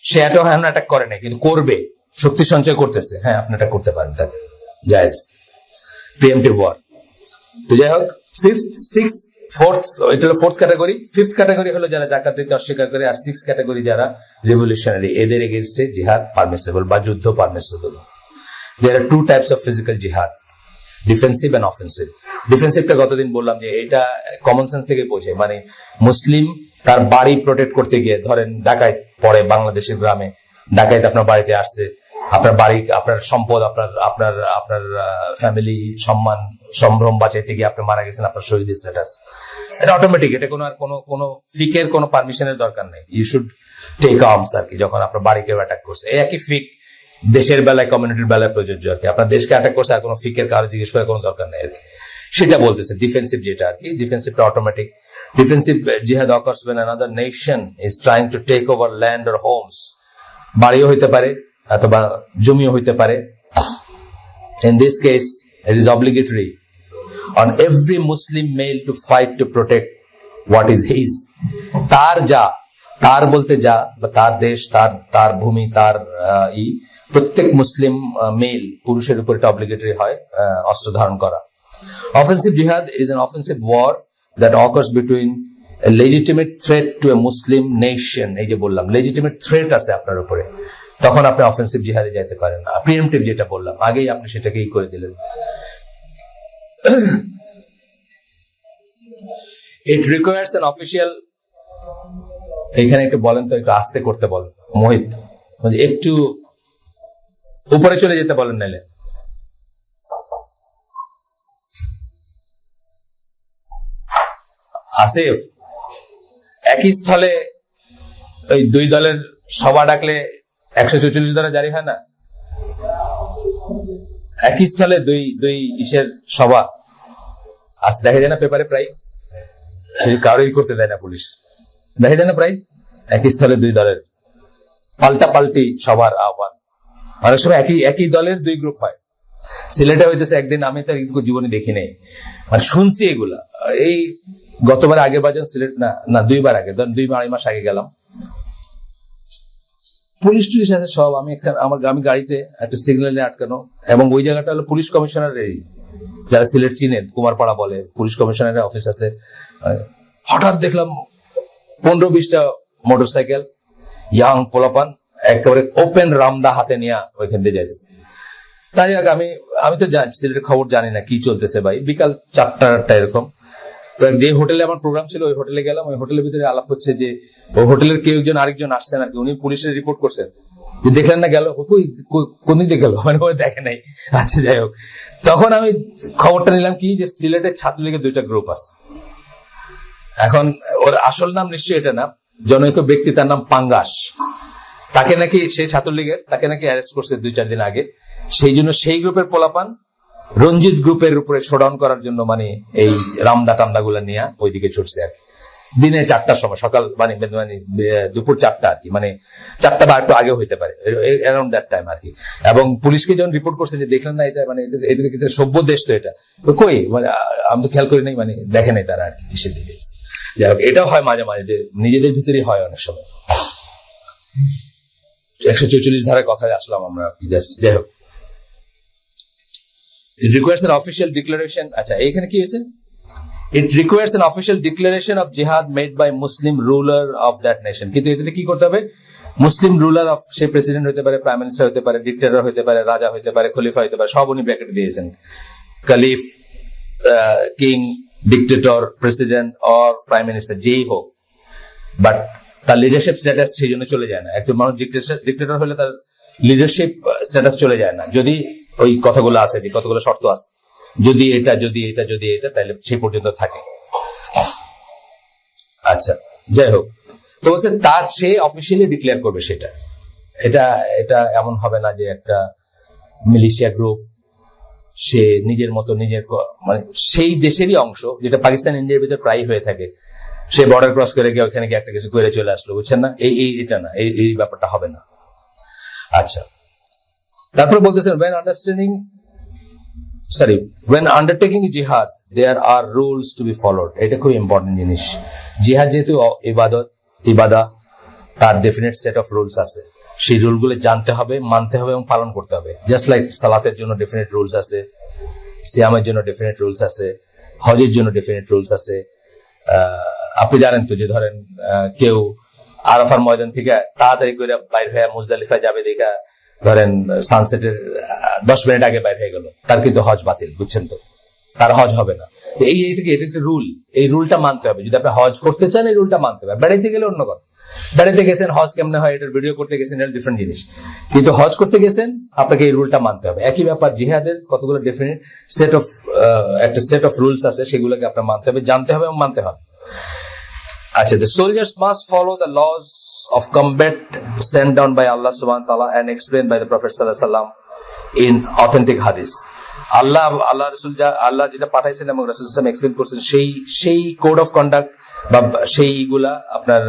সে এখন অ্যাটাক করে না, কিন্তু করবে, শক্তি সঞ্চয় করতেছে, হ্যাঁ আপনি এটা করতে পারেন, তাকে জায়েজ, প্রিএমটিভ ওয়ার। তো যাই হোক, ফিফথ, সিক্স, ফোর্থ, এটা হলো ফোর্থ ক্যাটাগরি। ফিফথ ক্যাটাগরি হলো যারা জাকাত দিতে অস্বীকার করে, আর সিক্স ক্যাটাগরি যারা রেভলিউশনারি, এদের এগেইনস্টে জিহাদ পারমিসিবল বা যুদ্ধ permissible. There are two types of physical jihad. Defensive and offensive. ডিফেন্সিভটা গতদিন বললাম যে এটা কমন সেন্স থেকে বোঝে, মানে মুসলিম তার বাড়ি প্রোটেক্ট করতে গিয়ে, ধরেন ডাকাত পড়ে বাংলাদেশের গ্রামে, ডাকাত আপনার বাড়িতে আসছে, আপনার বাড়ি, আপনার সম্পদ, আপনার আপনার আপনার ফ্যামিলি সম্মান সম্ভ্রম বাঁচাইতে গিয়ে আপনি মারা গেছেন, আপনার শহীদ স্ট্যাটাস, এটা অটোমেটিক, এটা কোনো ফিকের কোনো পারমিশনের দরকার নেই। ইউ শুড টেক আর্মস আর কি, যখন আপনার বাড়ি কেউ অ্যাটাক করছে। এই একই ফিক দেশের বেলায়, কমিউনিটির বেলায় প্রযোজ্য আর কি। আপনার দেশকে অ্যাটাক করছে, আর কোনো ফিকের কারো জিজ্ঞেস করার কোনো দরকার নেই আর কি, সেটা বলতেছে ডিফেন্সিভ যেটা আর কি। ডিফেন্সিভটা অটোমেটিক। ডিফেন্সিভ জিহাদ occurs when another nation is trying to take over land or homes, বাড়িও হইতে পারে অথবা জমিও হইতে পারে। In this case, it is obligatory on every Muslim male to fight to protect what is his. তার বলতে যা, বা তার দেশ, তার ভূমি, তার প্রত্যেক মুসলিম মেল, পুরুষের উপর এটা অব্লিগেটরি হয় অস্ত্র ধারণ করা। Offensive jihad is an offensive war that occurs between a legitimate threat to a Muslim nation. এই যে বললাম legitimate threat আছে আপনার উপরে, তখন আপনি অফেন্সিভ জিহাদে যাইতে পারেন না। প্রিএমপ্টিভ যেটা বললাম আগেই, আপনি সেটাকেই করে দিলেন। It requires an official, এখানে একটু বলেন তো, একটু আস্তে করতে বলেন মোহিত, একটু উপরে চলে যেতে বলেন নাইলে। আসিফ, একই স্থলে ওই দুই দলের সভা ডাকলে 144 দ্বারা জারি হয় না? একই স্থলে দুই ইসের সভা আজ দেখা যায় না পেপারে, প্রায় কারোই করতে দেয় না পুলিশ, দেখা যায় না প্রায় একই স্থলে দুই দলের পাল্টাপাল্টি সভার আহ্বান। অনেক সময় একই দলের দুই গ্রুপ হয়। সিলেটে হইতেছে একদিন, আমি তো জীবনে দেখি নাই, মানে শুনছি এগুলা। এই গতবার আগের বাজন সিলেট না 2 বার আগে, 2-2.5 মাস আগে গেলাম, পুলিশ টুলিশ আছে সব। আমি গাড়িতে একটা সিগন্যালে আটকানো, এবং ওই জায়গাটা হলো পুলিশ কমিশনারেরই, যারা সিলেট চিনেন, কুমারপাড়া বলে, পুলিশ কমিশনারের অফিস আছে। হঠাৎ দেখলাম 15-20টা মোটরসাইকেল, ইয়াং পোলাপান, একেবারে ওপেন রামদা হাতে নিয়ে ওইখান দিয়ে যাইতেছে। তাই আমি তো সিলেটের খবর জানি না কি চলতেছে ভাই, বিকাল 4টা এরকম। তো যে হোটেলে আমার প্রোগ্রাম ছিল ওই হোটেলে গেলাম। ওই হোটেলের ভিতরে আলাপ হচ্ছে যে ওই হোটেলের কেউ একজন আরেকজন আসছেন আর কি, উনি পুলিশের রিপোর্ট করছেন যে দেখলেন না, গেল কোন দিক দিয়ে গেল, মানে ওই দেখে নাই। আচ্ছা যাই হোক, তখন আমি খবরটা নিলাম কি, যে সিলেটের ছাত্রলীগের 2টা গ্রুপ আছে। এখন ওর আসল নাম নিশ্চয়ই এটা না, জনৈক ব্যক্তি, তার নাম পাঙ্গাস, তাকে নাকি, সেই ছাত্রলীগের, তাকে নাকি অ্যারেস্ট করছে 2-4 দিন আগে। সেই জন্য সেই গ্রুপের পোলাপান রঞ্জিত গ্রুপের উপরে শোডাউন করার জন্য, মানে এই রামদা টামদা গুলা নিয়ে ওইদিকে ছুটছে আর কি। দিনে 4টার সময়, সকাল মানে দুপুর 4টা আর কি, মানে 4টা বা একটু আগে হইতে পারে, অ্যারাউন্ড দ্যাট টাইম আর কি। এবং পুলিশকে যখন রিপোর্ট করছে যে দেখলেন না, এটা মানে এটা সভ্য দেশ তো, এটা কই, মানে আমি তো খেয়াল করি নাই, মানে দেখে নাই তারা আর কি, এসে দিকে। যাই হোক, এটাও হয় মাঝে মাঝে, যে নিজেদের ভিতরেই হয় অনেক সময়। 144 ধারার কথায় আসলাম আমরা। যাই হোক, it requires an official declaration. আচ্ছা, এইখানে কি হয়েছে? It requires an official declaration of jihad made by Muslim ruler of that nation. কিন্তু এটাতে কি করতে হবে? মুসলিম রুলার অফ, সে প্রেসিডেন্ট হতে পারে, প্রাইম মিনিস্টার হতে পারে, ডিক্টেটর হতে পারে, রাজা হতে পারে, খলিফা হতে পারে, সব উনি ব্র্যাকেট দিয়েছেন। Caliph, king, dictator, president or prime minister, যেই হোক, বাট তার লিডারশিপ স্ট্যাটাস সেই জন্য চলে যায় না। একজন মানুষ ডিক্টেটর হলে তার লিডারশিপ স্ট্যাটাস চলে যায় না, যদি ওই কথাগুলো আছে, যে কতগুলো শর্ত আছে, যদি এটা তাহলে সেই পর্যন্ত থাকে। আচ্ছা যাই হোক, তো বলছে তার সে অফিসিয়ালি ডিক্লেয়ার করবে সেটা। এটা এমন হবে না যে একটা মিলিশিয়া গ্রুপ, সে নিজের মতো মানে সেই দেশেরই অংশ, যেটা পাকিস্তান ইন্ডিয়ার ভিতরে প্রায় হয়ে থাকে, সে বর্ডার ক্রস করে গিয়ে ওখানে গিয়ে একটা কিছু করে চলে আসলো, বুঝছেন না? এটা না, এই ব্যাপারটা হবে না। আচ্ছা, তারপর বলতেছেন when undertaking jihad there are rules to be followed. এটা খুব ইম্পর্টেন্ট জিনিস। জিহাদ যেহেতু ইবাদা, তার ডেফিনেট সেট অফ রুলস আছে, সেই রুলগুলো জানতে হবে, মানতে হবে এবং পালন করতে হবে। জাস্ট লাইক সালাতের জন্য ডেফিনেট রুলস আছে, সিয়ামের জন্য ডেফিনেট রুলস আছে, হজের জন্য ডেফিনেট রুলস আছে। আপনি জানেন তো যে ধরেন কেউ আরাফার ময়দান থেকে তাড়াতাড়ি করে বাইর হয়ে মুজদালিফা যাবে, দেখা ধরেন সানসেটের 10 মিনিট আগে বাইরে হয়ে গেল, তার কিন্তু হজ বাতিল, বুঝছেন তো, তার হজ হবে না। এটা একটা রুল, এই রুলটা মানতে হবে। যদি আপনি হজ করতে চান এই রুলটা মানতে হবে। বেড়াইতে গেলে অন্য কথা, বেড়াইতে গেছেন, হজ কেমনে হয় এটার ভিডিও করতে গেছেন, এটা ডিফারেন্ট জিনিস। কিন্তু হজ করতে গেছেন, আপনাকে এই রুলটা মানতে হবে। একই ব্যাপার, জিহাদের কতগুলো ডিফারেন্ট একটা সেট অফ রুলস আছে, সেগুলোকে আপনার মানতে হবে, জানতে হবে এবং মানতে হবে। আচ্ছা, the soldiers must follow the laws of combat sent down by Allah subhanahu wa ta'ala and explained by the Prophet sallallahu alaihi wasallam in authentic hadith. আল্লাহ রাসূল আল্লাহ যেটা পাঠাইছেন এবং রাসূল সাল্লাল্লাহু আলাইহি ওয়াসাল্লাম এক্সপ্লেইন করছেন, সেই কোড অফ কন্ডাক্ট বা সেইগুলা আপনার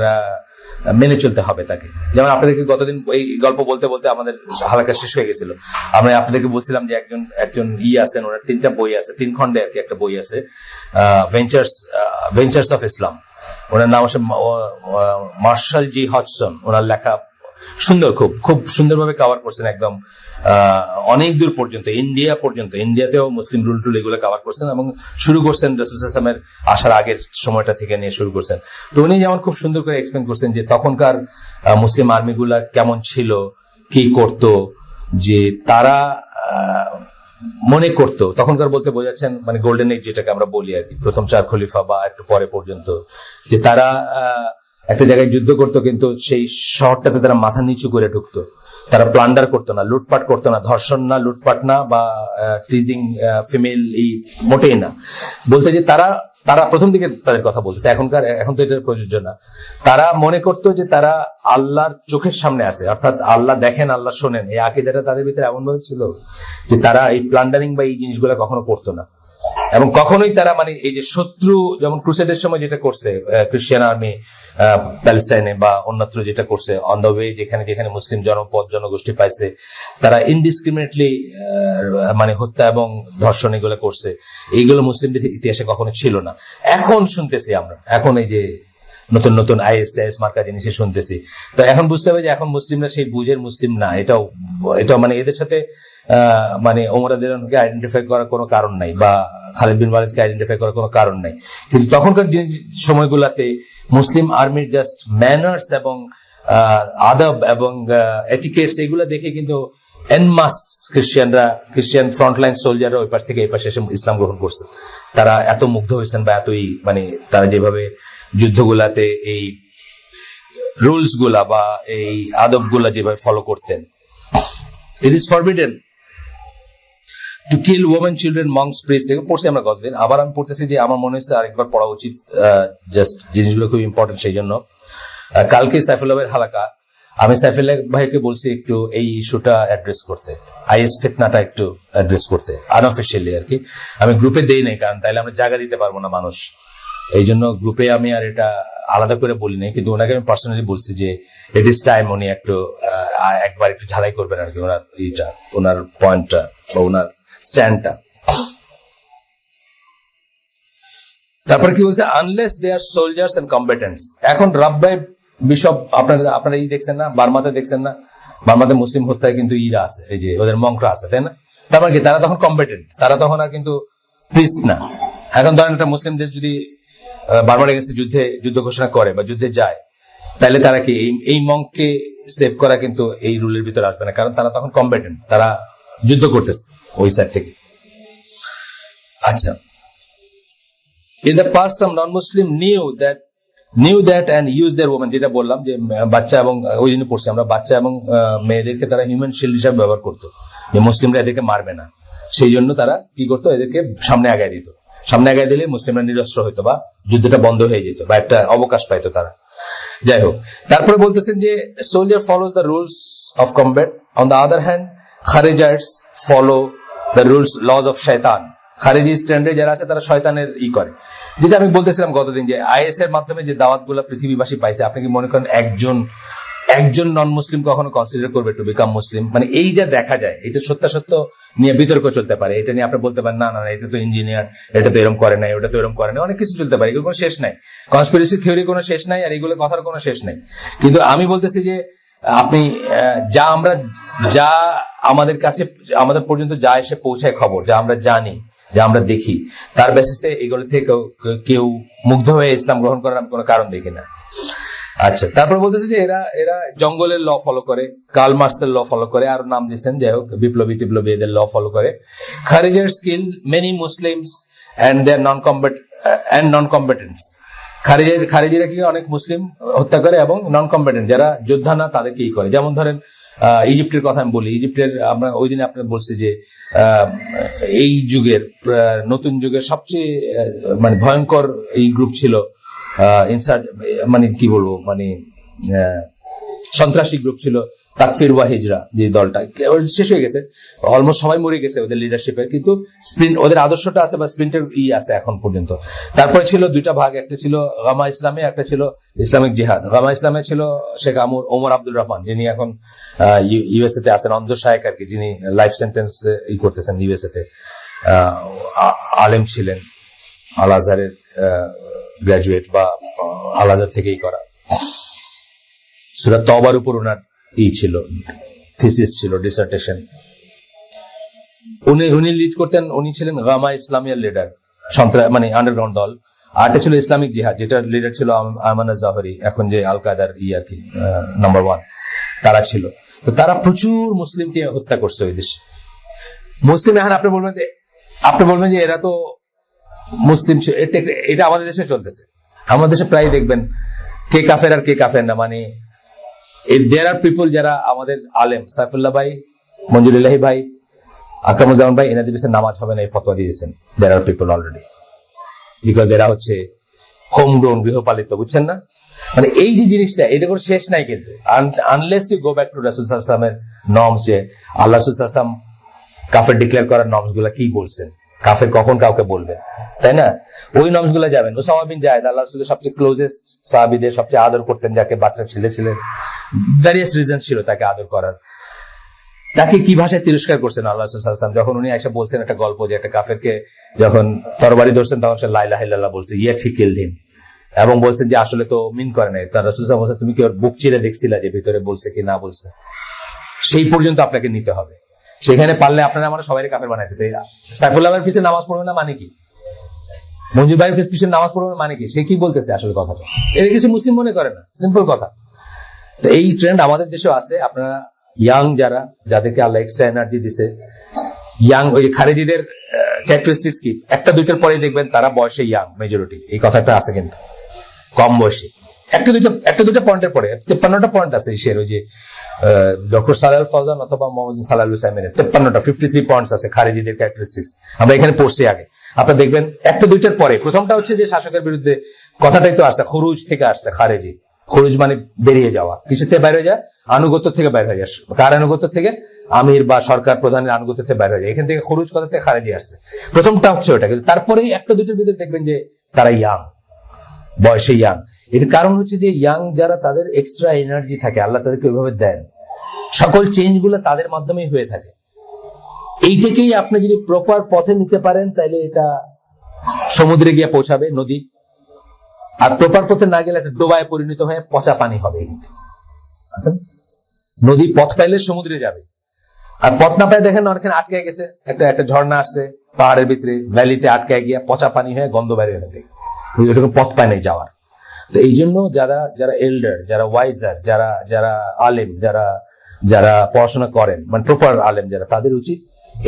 মেনে চলতে হবে তাকে। যেমন আপনাদেরকে গতদিন এই গল্প বলতে বলতে আমাদের হালকা শেষ হয়ে গেছিল। আমরা আপনাদেরকে বলছিলাম যে একজন আছেন, ওনার 3টা বই আছে, 3 খণ্ডে আর কি একটা বই আছে, ভেঞ্চার্স অফ ইসলাম। ওনার নাম হচ্ছে মার্শাল জি হডসন। ওনার লেখা সুন্দর, খুব সুন্দরভাবে কভার করছেন একদম অনেক দূর পর্যন্ত, ইন্ডিয়াতেও মুসলিম রুল টুল এগুলো কভার করছেন এবং শুরু করছেন রাসূল সাল্লাল্লাহু আলাইহি ওয়াসাল্লামের আসার আগের সময়টা থেকে নিয়ে শুরু করছেন। তো উনি যেমন খুব সুন্দর করে এক্সপ্লেন করছেন যে তখনকার মুসলিম আর্মিগুলা কেমন ছিল, কি করত, যে তারা মনে করতো, তখনকার বলতে বোঝাচ্ছেন মানে গোল্ডেন এজ যেটাকে আমরা বলি আর কি, প্রথম 4 খলিফা বা একটু পরে পর্যন্ত, যে তারা একটা জায়গায় যুদ্ধ করতো কিন্তু সেই শহরটাতে তারা মাথা নিচু করে ঢুকতো। তারা প্লান্ডার করতো না, লুটপাট করতো না, ধর্ষণ না, লুটপাট না, বা টিজিং ফিমেল এই মোটেই না। বলতে যে তারা প্রথম দিকে তাদের কথা বলতেছে, এখন তো এটা প্রযোজ্য না। তারা মনে করতো যে তারা আল্লাহর চোখের সামনে আছে, অর্থাৎ আল্লাহ দেখেন, আল্লাহ শোনেন। এই আকীদাটা তাদের ভিতরে এমন ভাবে ছিল যে তারা এই প্লান্ডারিং বা এই জিনিসগুলো কখনো করতো না। এবং কখনোই তারা মানে এই যে শত্রু, যেমন ক্রুসেডের সময় যেটা করছে খ্রিস্টান আর্মি প্যালেস্টাইনে বা অন্যত্র যেটা করছে অন দ্য ওয়ে, যেখানে মুসলিম জনগোষ্ঠী পাইছে, তারা ইনডিসক্রিমিনেটলি মানে হত্যা এবং ধর্ষণ এগুলো করছে। এইগুলো মুসলিমদের ইতিহাসে কখনো ছিল না। এখন শুনতেছি আমরা, এখন এই যে নতুন নতুন আইএস মার্কা জিনিসে শুনতেছি। তো এখন বুঝতে হবে যে এখন মুসলিমরা সেই বুঝের মুসলিম না। এটাও মানে এদের সাথে মানে ওমর রাদিয়াল্লাহু আইডেন্টিফাই করার কোনো কারণ নাই, বা খালিদ বিন ওয়ালিদকে আইডেন্টিফাই করার কোনো কারণ নাই। কিন্তু তখনকার সময়গুলাতে মুসলিম আর্মির জাস্ট ম্যানার্স এবং আদব এবং এটিকেটস, এগুলা দেখে কিন্তু এনমাস খ্রিস্টিয়ান ফ্রন্টলাইন সোলজাররা ওই পাশ থেকে এই পাশে এসে ইসলাম গ্রহণ করছে। তারা এত মুগ্ধ হয়েছেন বা এতই মানে তারা যেভাবে যুদ্ধগুলাতে এই রুলস গুলা বা এই আদব গুলা যেভাবে ফলো করতেন। It is forbidden to kill women, children, monks, priest. এগুলো পড়ছি আমরা গতদিন, আবার আমি পড়তেছি যে আমার মনে হচ্ছে আরেকবার পড়া উচিত, জাস্ট জিনিসগুলো খুব ইম্পর্টেন্ট। সেই জন্য কালকে সাইফুল্লাহ ভাইয়ের হালাকা, আমি সাইফুল্লাহ ভাইকে বলছি একটু এই ইস্যুটা অ্যাড্রেস করতে, আইএস ফিতনাটা একটু অ্যাড্রেস করতে, আনঅফিসিয়ালি আর কি। আমি গ্রুপে দেই নাই, কারণ তাইলে আমরা জায়গা দিতে পারবো না মানুষ, এই জন্য গ্রুপে আমি আর এটা আলাদা করে বলি নাই। কিন্তু ওনাকে আমি পার্সোনালি বলছি যে ইট ইজ টাইম উনি একবার একটু ঝালাই করবেন আর কি, ওনার পয়েন্টটা বা ওনার স্ট্যান্ডটা। তারপর কি বলছে, unless they are soldiers and combatants. এখন রাব্বাই বিশপ আপনারা দেখছেন না, বার্মাতে দেখছেন না, বার্মাতে মুসলিম হত্যায় কিন্তু ইরা আছে, এই যে ওদের মংকরা আছে, তাই না? তারপর কি তারা তখন কম্বেটেন্ট, তারা তখন আর কিন্তু প্রিস্ট না। এখন ধরেন একটা মুসলিম দেশ যদি বার্মার এগেন্সে যুদ্ধ ঘোষণা করে বা যুদ্ধে যায়, তাহলে তারা কি এই মংককে সেভ করা কিন্তু এই রুলের ভিতরে আসবে না, কারণ তারা তখন কম্বেটেন্ট, তারা যুদ্ধ করতেছে ওই সাইড থেকে। আচ্ছা, in the past some non-Muslim knew that and used their women, যেটা বললাম যে বাচ্চা এবং ওই জন্য পড়ছি আমরা, বাচ্চা এবং মেয়েদেরকে তারা হিউম্যান শিল্ড হিসাবে ব্যবহার করতো, যে মুসলিমরা এদেরকে মারবে না, সেই জন্য তারা কি করতো, এদেরকে সামনে আগায় দিত। সামনে আগায় দিলে মুসলিমরা নিরস্ত্র হইতো বা যুদ্ধটা বন্ধ হয়ে যেত বা একটা অবকাশ পাইতো তারা। যাই হোক, তারপরে বলতেছেন যে soldier follows the rules of combat, on the other hand খারেজার্স follow the rules laws of শয়তান। খারেজি স্ট্যান্ডে যারা আছে তারা শয়তানের করে, যেটা আমি বলতেছিলাম গতদিন, যে আইএস এর মাধ্যমে যে দাওয়াতগুলো পৃথিবীবাসী পাইছে, আপনি কি মনে করেন একজন নন মুসলিম কখনো কনসিডার করবে টু বিকাম মুসলিম? মানে এই যা দেখা যায়, এটা সত্য নিয়ে বিতর্ক চলতে পারে। এটা নিয়ে আপনি বলতে পারেন না, এটা তো ইঞ্জিনিয়ার, এটা তো এরকম করে নাই, ওটা তো এরকম করে নাই, অনেক কিছু চলতে পারে, এগুলো কোনো শেষ নাই। কনস্পিরেসি থিওরি কোনো শেষ নাই, আর এগুলো কথার কোনো শেষ নাই। কিন্তু আমি বলতেছি যে আপনি যা আমাদের কাছে, আমাদের পর্যন্ত যা এসে পৌঁছায় খবর, যা আমরা জানি, যা আমরা দেখি, তার বেসিসে এগুলো থেকে কেউ মুগ্ধ হয়ে ইসলাম গ্রহণ করার আমি কোনো কারণ দেখি না। আচ্ছা, তারপর বলতেছে যে এরা এরা জঙ্গলের ল ফলো করে, কার্ল মার্কসের ল ফলো করে, আর নাম দিচ্ছেন, যাই হোক, বিপ্লবী টিপ্লবী এদের ল ফলো করে। খারিজের স্কিল মেনি মুসলিমস অ্যান্ড দেয়ার নন কম্পিটেন্টস। খারিজিরা কি অনেক মুসলিম হত্যা করে এবং নন কম্পিটেন্ট যারা যোদ্ধা না তাদেরকে ই করে। যেমন ধরেন ইজিপ্টের কথা আমি বলি। ইজিপ্টের আমরা ওই দিনে আপনার বলছি যে এই যুগের নতুন যুগের সবচেয়ে মানে ভয়ঙ্কর এই গ্রুপ ছিল মানে কি বলবো, মানে সন্ত্রাসী গ্রুপ ছিল তাকফির ওয়া হিজরা, যে দলটা শেষ হয়ে গেছে, অলমোস্ট সবাই মরে গেছে ওদের লিডারশিপে, কিন্তু স্প্রিন্ট ওদের আদর্শটা আছে বা স্প্রিন্টের আছে এখন পর্যন্ত। তারপরে ছিল দুইটা ভাগ, একটা ছিল গামা ইসলামী, একটা ছিল ইসলামিক জিহাদ। গামা ইসলামে ছিল শেখ ওমর আব্দুল রহমান, যিনি এখন ইউএসএ তে আছেন, অন্ধ শায়েক আর কি, যিনি লাইফ সেন্টেন্স ই করতেছেন ইউএসএ তে। আলেম ছিলেন, আল আজহারের গ্রাজুয়েট বা আল আজহার থেকেই করা। সূরা তওবার উপর ওনার ছিল, থিসিস ছিল, ডিসার্টেশন। উনি লিড করতেন, উনি ছিলেন গামা ইসলামিয়ার লিডার, মানে আন্ডারগ্রাউন্ড দল। আরটা ছিল ইসলামিক জিহাদ, যেটার লিডার ছিল আয়মান আজ-জাহরি, এখন যে আল কায়দার আর কি নাম্বার 1, তারা ছিল। তো তারা প্রচুর মুসলিমকে হত্যা করছে ওই দেশে। মুসলিম এখন আপনি বলবেন যে এরা তো মুসলিম, এটা আমাদের দেশে চলতেছে। আমাদের দেশে প্রায় দেখবেন কে কাফের আর কে কাফের না, মানে দেয়ার আর পিপল যারা আমাদের আলেম, সাইফুল্লাহ ভাই, মঞ্জুরুল্লাহি ভাই, আকরামুজ্জামান ভাই, এনাদের পিছনে নামাজ হবে না এই ফতোয়া দিয়েছেন। দেয়ার আর পিপল অলরেডি, বিকজ এরা হচ্ছে হোম গ্রোন, গৃহপালিত, বুঝছেন না? মানে এই যে জিনিসটা, এটা কোনো শেষ নাই কিন্তু, unless you go back to রাসূল সাল্লাল্লাহু আলাইহি ওয়াসাল্লামের নর্মস, যে আল্লাহ রাসূল সাল্লাল্লাহু আলাইহি ওয়াসাল্লাম কাফের ডিক্লেয়ার করার নর্মস গুলা কি বলছেন, কাফের কখন কাউকে বলবেন, তাই না? ওই নর্মস গুলা যাবেন। ওসামা বিন জায়েদ আল্লাহ রাসূলের সবচেয়ে ক্লোজেস্ট সাহাবীদের সবচেয়ে আদর করতেন, যাকে বাচ্চা ছেলে ছিলেন, ভ্যারিয়াস রিজনস ছিল তাকে আদর করার। তাকে কি ভাষায় তিরস্কার করছেন আল্লাহ রাসূল সাল্লাল্লাহু আলাইহি ওয়াসাল্লাম, যখন উনি এসে বলছেন একটা গল্প, যে একটা কাফেরকে যখন তরবারি ধরছেন তখন সে লা ইলাহা ইল্লাল্লাহ বলছে, ইয়েট হি কিলড হিম, এবং বলছেন যে আসলে তো মিন করে নাই। তার রাসূল সাল্লাল্লাহু আলাইহি ওয়াসাল্লাম, তুমি কি ওর বুক চিরে দেখছিলা যে ভিতরে বলছে কি না বলছে? সেই পর্যন্ত আপনাকে নিতে হবে। সেখানে পারলে আপনারা আমরা সবাই কাফের বানাইতেছে। সাইফুল্লাহ ভাইয়ের পিছনে নামাজ পড়বে না মানে কি? মঞ্জুর ভাইয়ের পিছনে নামাজ পড়বে মানে কি? সে কি বলতেছে আসলে কথাটা? এটা কিছু মুসলিম মনে করে না, সিম্পল কথা। তো এই ট্রেন্ড আমাদের দেশেও আছে। আপনারা ইয়াং যারা, যাদেরকে আল্লাহ এক্সট্রা এনার্জি দিছে, ইয়াং, ওই খারেজিদের ক্যারেক্টারিস্টিক্স কি, একটা দুইটার পরে দেখবেন তারা বয়সে ইয়াং মেজরিটি, এই কথাটা আছে কিন্তু কম বয়সে। একটা দুইটা পয়েন্টের পরে 53টা পয়েন্ট আছে এর, ওই যে ডক্টর সালাল ফৌজান অথবা মোহাম্মদ সালাল হুসাইনের 53 পয়েন্টস আছে খারেজিদের ক্যারেক্টারিস্টিক্স, আমরা এখানে পড়ছি আগে। আপনারা দেখবেন একটা দুইটার পরে প্রথমটা হচ্ছে যে শাসকের বিরুদ্ধে কথাটাই তো আসছে, খুরুজ থেকে আসছে খারেজি। খুরুজ মানে বেরিয়ে যাওয়া, কিছু থেকে বাইরে হয়ে যায়, আনুগত্য থেকে বাইরে হয়ে যায়। কার আনুগত্য থেকে? আমির বা সরকার প্রধানের আনুগত্য থেকে বাইরে হয়ে যায়। এখান থেকে খুরুজ কথা থেকে খারেজি আসছে, প্রথমটা হচ্ছে ওটা। কিন্তু তারপরে একটা দুইটার ভিতরে দেখবেন যে তারা ইয়াং, বয়সে ইয়াং। এর কারণ হচ্ছে যে ইয়াং যারা, তাদের এক্সট্রা এনার্জি থাকে, আল্লাহ তাদেরকে ওইভাবে দেন, সকল চেঞ্জ গুলো তাদের মাধ্যমেই হয়ে থাকে। এইটাকেই আপনি যদি প্রপার পথে নিতে পারেন, তাহলে এটা সমুদ্রে গিয়ে পৌঁছাবে, নদী। আর প্রপার পথে না গেলে একটা ডোবায় পরিণত হয়ে পচা পানি হবে। নদী পথ পাইলে সমুদ্রে যাবে, আর পথ না পাই দেখেন অনেকখানে আটকে গেছে, একটা ঝর্ণা আসছে পাহাড়ের ভিতরে, ভ্যালিতে আটকে গিয়ে পচা পানি হয়ে গন্ধ বাইরে হয়ে থাকে, পথ পায় নাই যাওয়ার। তো এই জন্য যারা এল্ডার, যারা ওয়াইজার, যারা আলেম, যারা পড়াশোনা করেন, মানে প্রপার আলেম যারা, তাদের উচিত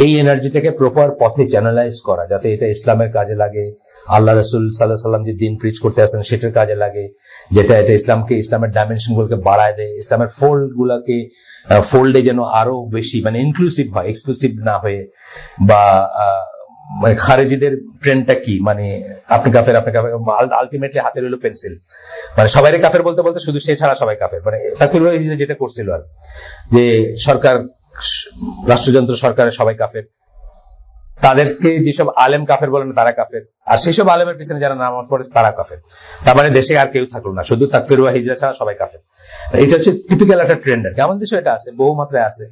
এই এনার্জিটাকে প্রপার পথে চ্যানেলাইজ করা, যাতে এটা ইসলামের কাজে লাগে, আল্লাহ রাসূল সাল্লাল্লাহু আলাইহি ওয়াসাল্লাম যে দিন প্রিচ করতে আসেন সেটার কাজে লাগে, যেটা এটা ইসলামের ডাইমেনশন গুলোকে বাড়ায় দেয়, ইসলামের ফোল্ডে যেন আরো বেশি মানে ইনক্লুসিভ হয়, এক্সক্লুসিভ না হয়ে। বা মানে খারেজিদের ট্রেন্ডটা কি, মানে আপনি কাফের, আলটিমেটলি হাতে রইল পেন্সিল, মানে সবাই কাফের বলতে বলতে শুধু সে ছাড়া সবাই কাফের। মানে যেটা করছিল আর, যে সরকার, রাষ্ট্রযন্ত্র সরকারের সবাই কাফের, তাদেরকে যেসব আলেম কাফের বলেন তারা কাফের, আর সেসব আলেমের পিছনে যারা নামাজ পড়ে তারা কাফের। তার মানে দেশে আর কেউ থাকলো না, শুধু তাকফির ওয়া হিজরা ছাড়া সবাই কাফের। এটা হচ্ছে টিপিক্যাল একটা ট্রেন্ড আর কি। আমাদের দেশে এটা আছে, বহু মাত্রায় আছে।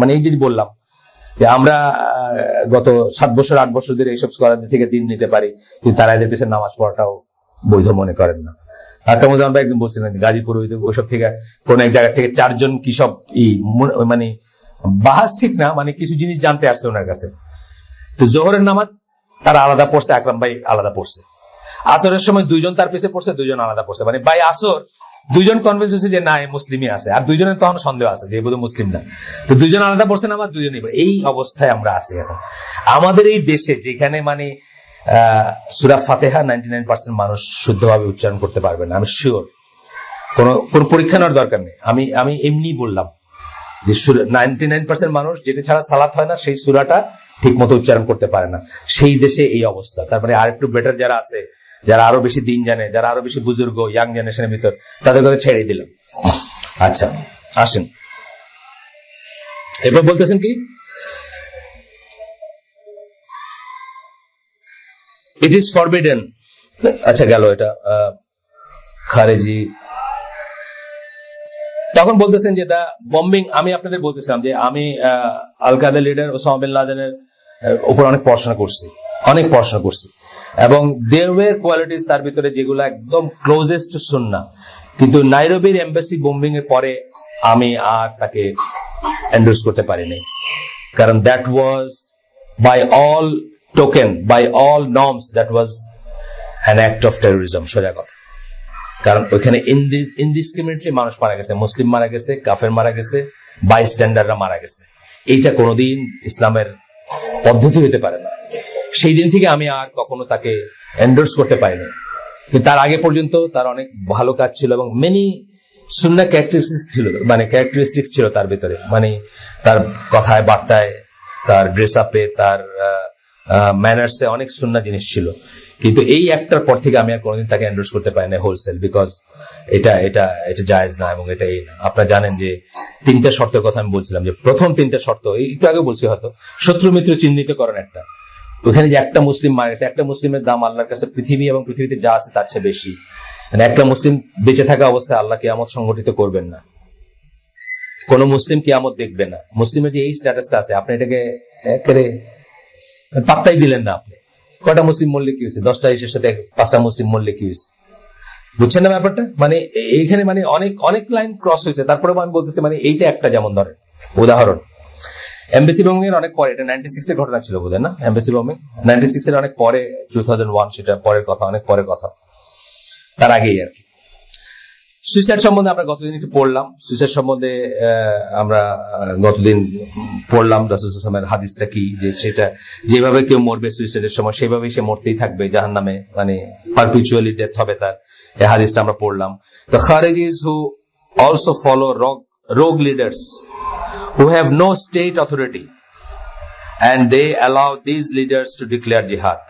মানে এই যে বললাম যে আমরা গত 7 বছর 8 বছর ধরে এইসব স্কলারদের থেকে দিন নিতে পারি, কিন্তু তারা এদের পিছনে নামাজ পড়াটাও বৈধ মনে করেন না। আকরামুজ্জামান ভাই একদিন বলছিলেন গাজীপুর ওইসব থেকে কোন এক জায়গা থেকে 4 জন কি সব মানে বাহাস ঠিক না, মানে কিছু জিনিস জানতে আসছে ওনার কাছে। তো জোহরের নামাজ তারা আলাদা পড়ছে, আকরাম ভাই আলাদা পড়ছে। আসরের সময় 2 জন তার পিছে পড়ছে, 2 জন আলাদা পড়ছে। মানে ভাই আসর দুইজন কনভিন্স হয়েছে যে না, মুসলিমই আছে, আর দুইজনের তখন সন্দেহ আছে যে বোধহয় মুসলিম না। তো দুইজন আলাদা পড়ছেন, আমার দুইজনই। এই অবস্থায় আমরা আছি এখন আমাদের এই দেশে, যেখানে মানে সূরা ফাতিহা 99% মানুষ শুদ্ধভাবে উচ্চারণ করতে পারবে না। আমি শিওর, কোন পরীক্ষা নেওয়ার দরকার নেই। আমি এমনি বললাম যে 99% মানুষ যেটা ছাড়া সালাত হয় না, সেই সূরাটা ঠিক মতো উচ্চারণ করতে পারে না। সেই দেশে এই অবস্থা। তারপরে আর একটু বেটার যারা আছে, যারা আরো বেশি দিন জানে, যারা আরো বেশি বুজুর্গ, ইয়াং জেনারেশনের ভিতর, তাদের কথা ছেড়ে দিলাম। আচ্ছা, আসেন এরপর বলতেছেন কি, ইট ইজ ফরবিডেন। আচ্ছা গেল এটা। খারেজি তখন বলতেছেন যে দা বম্বিং, আমি আপনাদের বলতেছিলাম যে আমি আল কায়দা লিডার ওসামা বিন লাদেনের উপর অনেক পড়াশোনা করছি, এবং দেয়ার ওয়্যার কোয়ালিটিস তার ভিতরে যেগুলো একদম ক্লোজেস্ট টু সুন্নাহ। কিন্তু নাইরোবির এম্বাসি বোম্বিং এর পরে আমি আর তাকে এন্ডোর্স করতে পারিনি, কারণ that was by all token, by all norms, that was an act of terrorism. সোজা কথা, কারণ ওইখানে ইনডিসক্রিমিনেটলি মানুষ মারা গেছে, মুসলিম মারা গেছে, কাফের মারা গেছে, বাইস্ট্যান্ডাররা মারা গেছে। এইটা কোনোদিন ইসলামের পদ্ধতি হতে পারে না। সেই দিন থেকে আমি আর কখনো তাকে এন্ডোর্স করতে পারিনি। কিন্তু তার আগে পর্যন্ত তার অনেক ভালো কাজ ছিল, এবং মেনি সুন্নাহ ক্যারেক্টারিস্টিক্স ছিল তার ভিতরে, মানে তার কথায়, বার্তায়, তার ড্রেস আপে, তার ম্যানার্সে অনেক সুন্নাহ জিনিস ছিল। কিন্তু এই একটার পর থেকে আমি আর কোনোদিন তাকে এন্ডোর্স করতে পারি না হোলসেল, বিকজ এটা জায়েজ না, এবং এটা এই না। আপনারা জানেন যে 3টা শর্তের কথা আমি বলছিলাম, যে প্রথম 3টা শর্ত একটু আগে বলছি হয়তো, শত্রু মিত্র চিহ্নিতকরণ একটা। ওখানে যে একটা মুসলিম মারা গেছে, একটা মুসলিমের দাম আল্লাহর কাছে পৃথিবী এবং পৃথিবীতে যা আছে তার চেয়ে বেশি। মানে একটা মুসলিম বেঁচে থাকা অবস্থায় আল্লাহ কিয়ামত সংগঠিত করবেন না, কোন মুসলিম কিয়ামত দেখবে না। মুসলিমের যে এই স্ট্যাটাসটা আছে, আপনি এটাকে একেবারে পাত্তাই দিলেন না। আপনি কয়টা মুসলিম মরলে কি হয়েছে, 10টা ইসের সাথে 5টা মুসলিম মরলে কি হয়েছে, বুঝছেন না ব্যাপারটা? মানে এইখানে মানে অনেক লাইন ক্রস হয়েছে। তারপরেও আমি বলতেছি, মানে এইটা একটা, যেমন ধরেন উদাহরণ, এমবেসি বম্বিং এর অনেক পরে, এটা 96 এর ঘটনা ছিল বোধহয় না? এমবেসি বম্বিং 96 এর অনেক পরে, 2001, সেটা পরের কথা, অনেক পরের কথা, তার আগেই আর কি। সুইসাইড সম্বন্ধে আমরা গতদিন একটু পড়লাম। সুইসাইড সম্বন্ধে আমরা গতদিন পড়লাম রাসূল সাল্লাল্লাহু আলাইহি ওয়াসাল্লামের হাদিসটা কি, যে সেটা যেভাবে কেউ মরবে সুইসাইডের সময়, সেভাবেই সে মরতেই থাকবে জাহান্নামে, মানে পারপিচুয়ালি ডেথ হবে তার। এই হাদিসটা আমরা পড়লাম। The Kharijis who also follow rogue leaders who have no state authority, and they allow these leaders to declare jihad.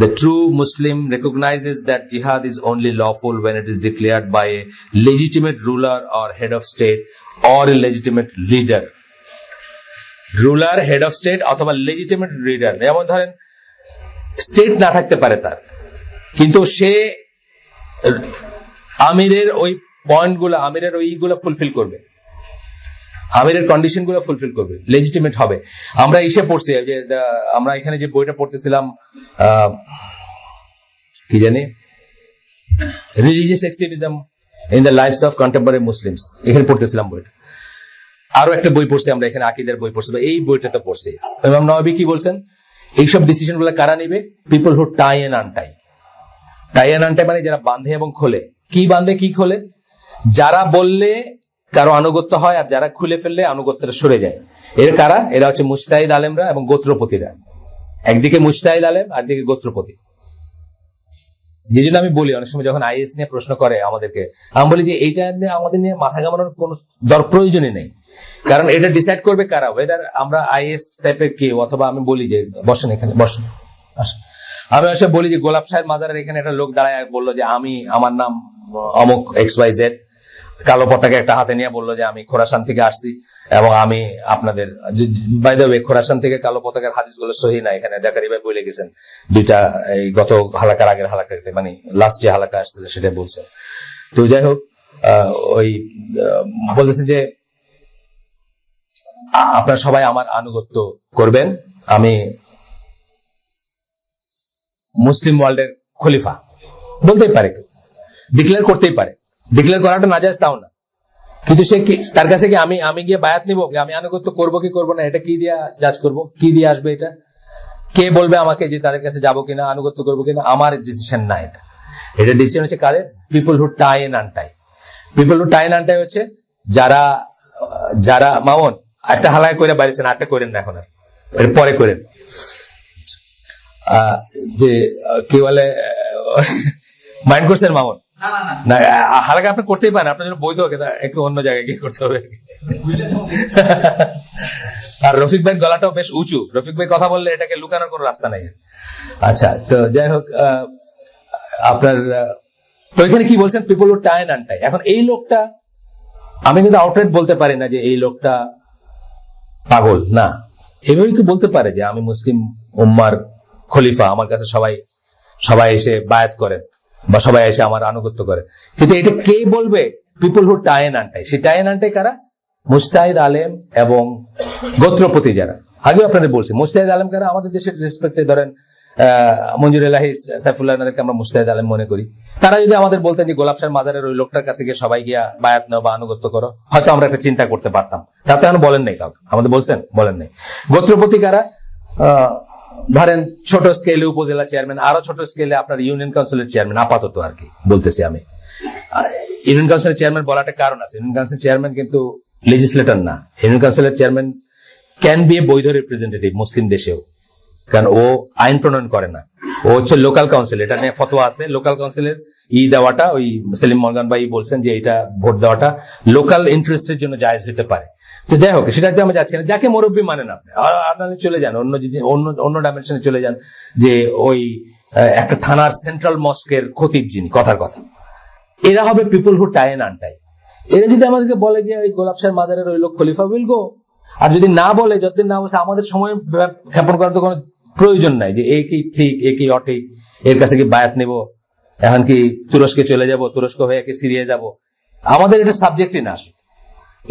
The true Muslim recognizes that jihad is only lawful when it is declared by a legitimate ruler or head of state or a legitimate leader. Ruler, head of state অথবা legitimate leader, যেমন ধরেন state না থাকতে পারে তার, কিন্তু সে আমিরের ওই পয়েন্টগুলো, আমিরের ওইগুলো ফুলফিল করবে, আমিরের কন্ডিশন গুলো ফুলফিল করবে, লেজিটিমেট হবে। আমরা এসে পড়ছি যে আমরা এখানে যে বইটা পড়তেছিলাম, কি জানি, religious extremism in the life's of contemporary Muslims, এখানে পড়তেছিলাম বইটা। আরো একটা বই পড়ছি আমরা এখানে, আকিদের বই পড়ছি, এই বইটাতে পড়ছি। ইমাম নওয়াবী কি বলছেন, এইসব ডিসিশন গুলো কারা নিবে? People who tie and untie. Tie and untie মানে যারা বাঁধে এবং খোলে। কি বাঁধে কি খোলে? যারা বললে কারো আনুগত্য হয়, আর যারা খুলে ফেললে আনুগত্যটা সরে যায়। এর কারা? এরা হচ্ছে মুজতাহিদ আলেমরা এবং গোত্রপতিরা। একদিকে মুজতাহিদ আলেম, আর দিকে গোত্রপতি। যে জন্য আমি বলি, অনেক সময় যখন আইএস নিয়ে প্রশ্ন করে আমাদেরকে, আমি বলি যে এইটা নিয়ে আমাদের নিয়ে মাথা ঘামানোর কোন প্রয়োজনই নেই, কারণ এটা ডিসাইড করবে কারা, ওয়েদার আমরা আইএস টাইপের কেউ, অথবা আমি বলি যে বসেন এখানে, বসেন, আসেন। আমি আসলে বলি যে গোলাপ সাহেব মাজারের এখানে একটা লোক দাঁড়ায় বললো যে আমার নাম অমুক XYZ, কালো পতাকা একটা হাতে নিয়ে বললো যে আমি খোরাসান থেকে আসছি, এবং আমি আপনাদের, বাই দ্য ওয়ে খোরাসান থেকে কালো পতাকার হাদিসগুলো সহি না, এখানে জাকারি ভাই বলে গেছেন দুইটা, এই গত হালাকার আগের হালাকাতে, মানে লাস্ট যে হালাকা আসছিল সেটা বলছে। তো যাই হোক, ওই বলতেছে যে আপনারা সবাই আমার আনুগত্য করবেন, আমি মুসলিম ওয়ার্ল্ডের খলিফা। বলতেই পারে, ডিক্লেয়ার করতেই পারে, ডিক্লেয়ার করাটা নাজায়েজ তাও না, কিন্তু সে তার কাছে কি আমি গিয়ে বায়াত নিব, আমি আনুগত্য করবো কি করবো না, এটা কি দিয়ে জাজ করবো, কি দিয়ে আসবে এটা? কে বলবে আমাকে যে তাদের কাছে যাবো কিনা, আনুগত্য করবো কিনা? আমার ডিসিশন না, এটা ডিসিশন হচ্ছে কাদের? People who tie and untie. People who tie untie হচ্ছে যারা যারা মামুন একটা হালায় করে বাইরেছেন, আটটা করেন না এখন, আর পরে করেন। যে কি বলে মাইন্ড করছেন মামুন? না, হালকা আপনি করতেই পারেন, আপনার জন্য বৈধ, একটু অন্য জায়গায় গিয়ে করতে হবে। আর রফিক ভাই গলাটাও বেশ উঁচু, রফিক ভাই কথা বললে এটাকে লুকানোর কোনো রাস্তা নাই। আচ্ছা, তো যাই হোক, আপনার তো এখানে কি বলছেন, পিপল হু টাই আনটাই। এখন এই লোকটা আমি কিন্তু আউটরাইট বলতে পারি না যে এই লোকটা পাগল, না, এভাবে কি বলতে পারে যে আমি মুসলিম উম্মার খলিফা, আমার কাছে সবাই এসে বায়াত করেন বা সবাই এসে আমার আনুগত্য করে, কিন্তু এটা কে বলবে? People who tie untie. সেই টাই আনটাই কারা? মুজতাহিদ আলেম এবং গোত্রপতি যারা। আগে আপনাদের বলছি মুজতাহিদ আলেম কারা। আমাদের দেশের রেসপেক্টে ধরেন মঞ্জুর এলাহি, সাইফুল্লাহ, এনাদেরকে আমরা মুজতাহিদ আলেম মনে করি। তারা যদি আমাদের বলতেন যে গোলাপ শাহ মাজারের ওই লোকটার কাছে গিয়ে সবাই গিয়া বায়াত নাও বা আনুগত্য করো, হয়তো আমরা একটা চিন্তা করতে পারতাম। তাতে এখন বলেন নাই, কাউকে আমাদের বলছেন? বলেন নাই। গোত্রপতি কারা? ধরেন ছোট স্কেলে উপজেলা চেয়ারম্যান, আরো ছোট স্কেলে আপনার ইউনিয়ন কাউন্সিলের চেয়ারম্যান, আপাতত আর কি বলতেছি আমি। ইউনিয়ন কাউন্সিলের চেয়ারম্যান বলাটা কারণ আছে, ইউনিয়ন কাউন্সিল চেয়ারম্যান কিন্তু লেজিসলেটর না। ইউনিয়ন কাউন্সিলের চেয়ারম্যান ক্যান বি এ বৈধ রিপ্রেজেন্টেটিভ মুসলিম দেশেও, কারণ ও আইন প্রণয়ন করে না, ও হচ্ছে লোকাল কাউন্সিল। এটা নিয়ে ফতোয়া আছে, লোকাল কাউন্সিলের দেওয়াটা, ওই সেলিম মর্গান ভাই বলছেন যে এটা ভোট দেওয়াটা লোকাল ইন্টারেস্টের জন্য জায়েজ হতে পারে। তো যাই হোক, সেটাতে আমরা যাচ্ছি না। যাকে মুরব্বী মানেন আপনি, আপনারা চলে যান অন্য ডাইমেনশনে চলে যান, যে ওই একটা থানার সেন্ট্রাল মস্কের খতিব যিনি, কথার কথা, এরা হবে পিপল হু টাই আনটাই। এরা যদি আমাদেরকে বলে যে ওই গোলাপ শাহ মাজারের ওই লোক খলিফা উইল গো, আর যদি না বলে, যতদিন না বলছে, আমাদের সময় ক্ষেপণ করার তো কোনো প্রয়োজন নাই যে এ কি ঠিক এ কি অঠিক, এর কাছে কি বায়াত নেব, এখন কি তুরস্কে চলে যাব, তুরস্ক হয়ে কি সিরিয়া যাব। আমাদের এটা সাবজেক্টই না, আসলে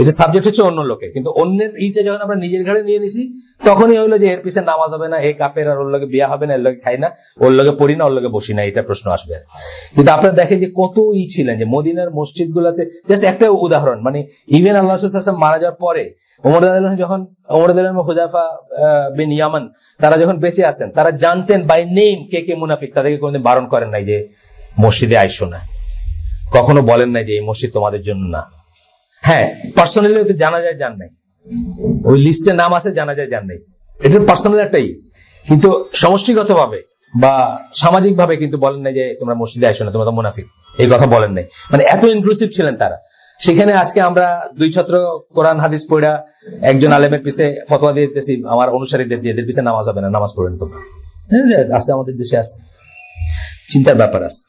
এটা সাবজেক্ট হচ্ছে অন্য লোকে। কিন্তু অন্যের এইটা যখন আমরা নিজের ঘাড়ে নিয়ে নিছি, তখনই হইলো যে এর পিছে নামাজ হবে না, এ কাফের, আর ওর লোকে বিয়া হবে না, এর লোকে খাই না, ওর লোকে পড়ি না, ওর লোকে বসি না, এটা প্রশ্ন আসবে। কিন্তু আপনারা দেখেন যে কত ছিলেন যে মদিনার মসজিদ গুলাতে, জাস্ট একটা উদাহরণ, মানে ইভেন আল্লাহ মারা যাওয়ার পরে ওমর হুযায়ফা বিন ইয়ামান তারা যখন বেঁচে আছেন, তারা জানতেন বাই নেম কে কে মুনাফিক, তাদেরকে কোনোদিন বারণ করেন নাই যে মসজিদে আইসো না, কখনো বলেন নাই যে এই মসজিদ তোমাদের জন্য না। হ্যাঁ, পার্সোনালি জানা যায় যান নাই, ওই লিস্টে নাম আছে, জানা যায় যান নাই, এটা পার্সোনাল একটাই। কিন্তু সমষ্টিগত ভাবে বা সামাজিক ভাবে কিন্তু বলেন নাই যে তোমরা মসজিদে আইসো না, তোমরা তো মুনাফিক, এই কথা বলেন নাই। মানে এত ইনক্লুসিভ ছিলেন তারা। সেখানে আজকে আমরা দুই ছাত্র কোরআন হাদিস পড়া একজন আলেমের পিছে ফতোয়া দিয়ে দিতেছি, আমার অনুসারীদের দিয়ে, এদের পিছে নামাজ হবে না, নামাজ পড়েন তোমরা। আছে আমাদের দেশে, আছে, চিন্তার ব্যাপার আছে।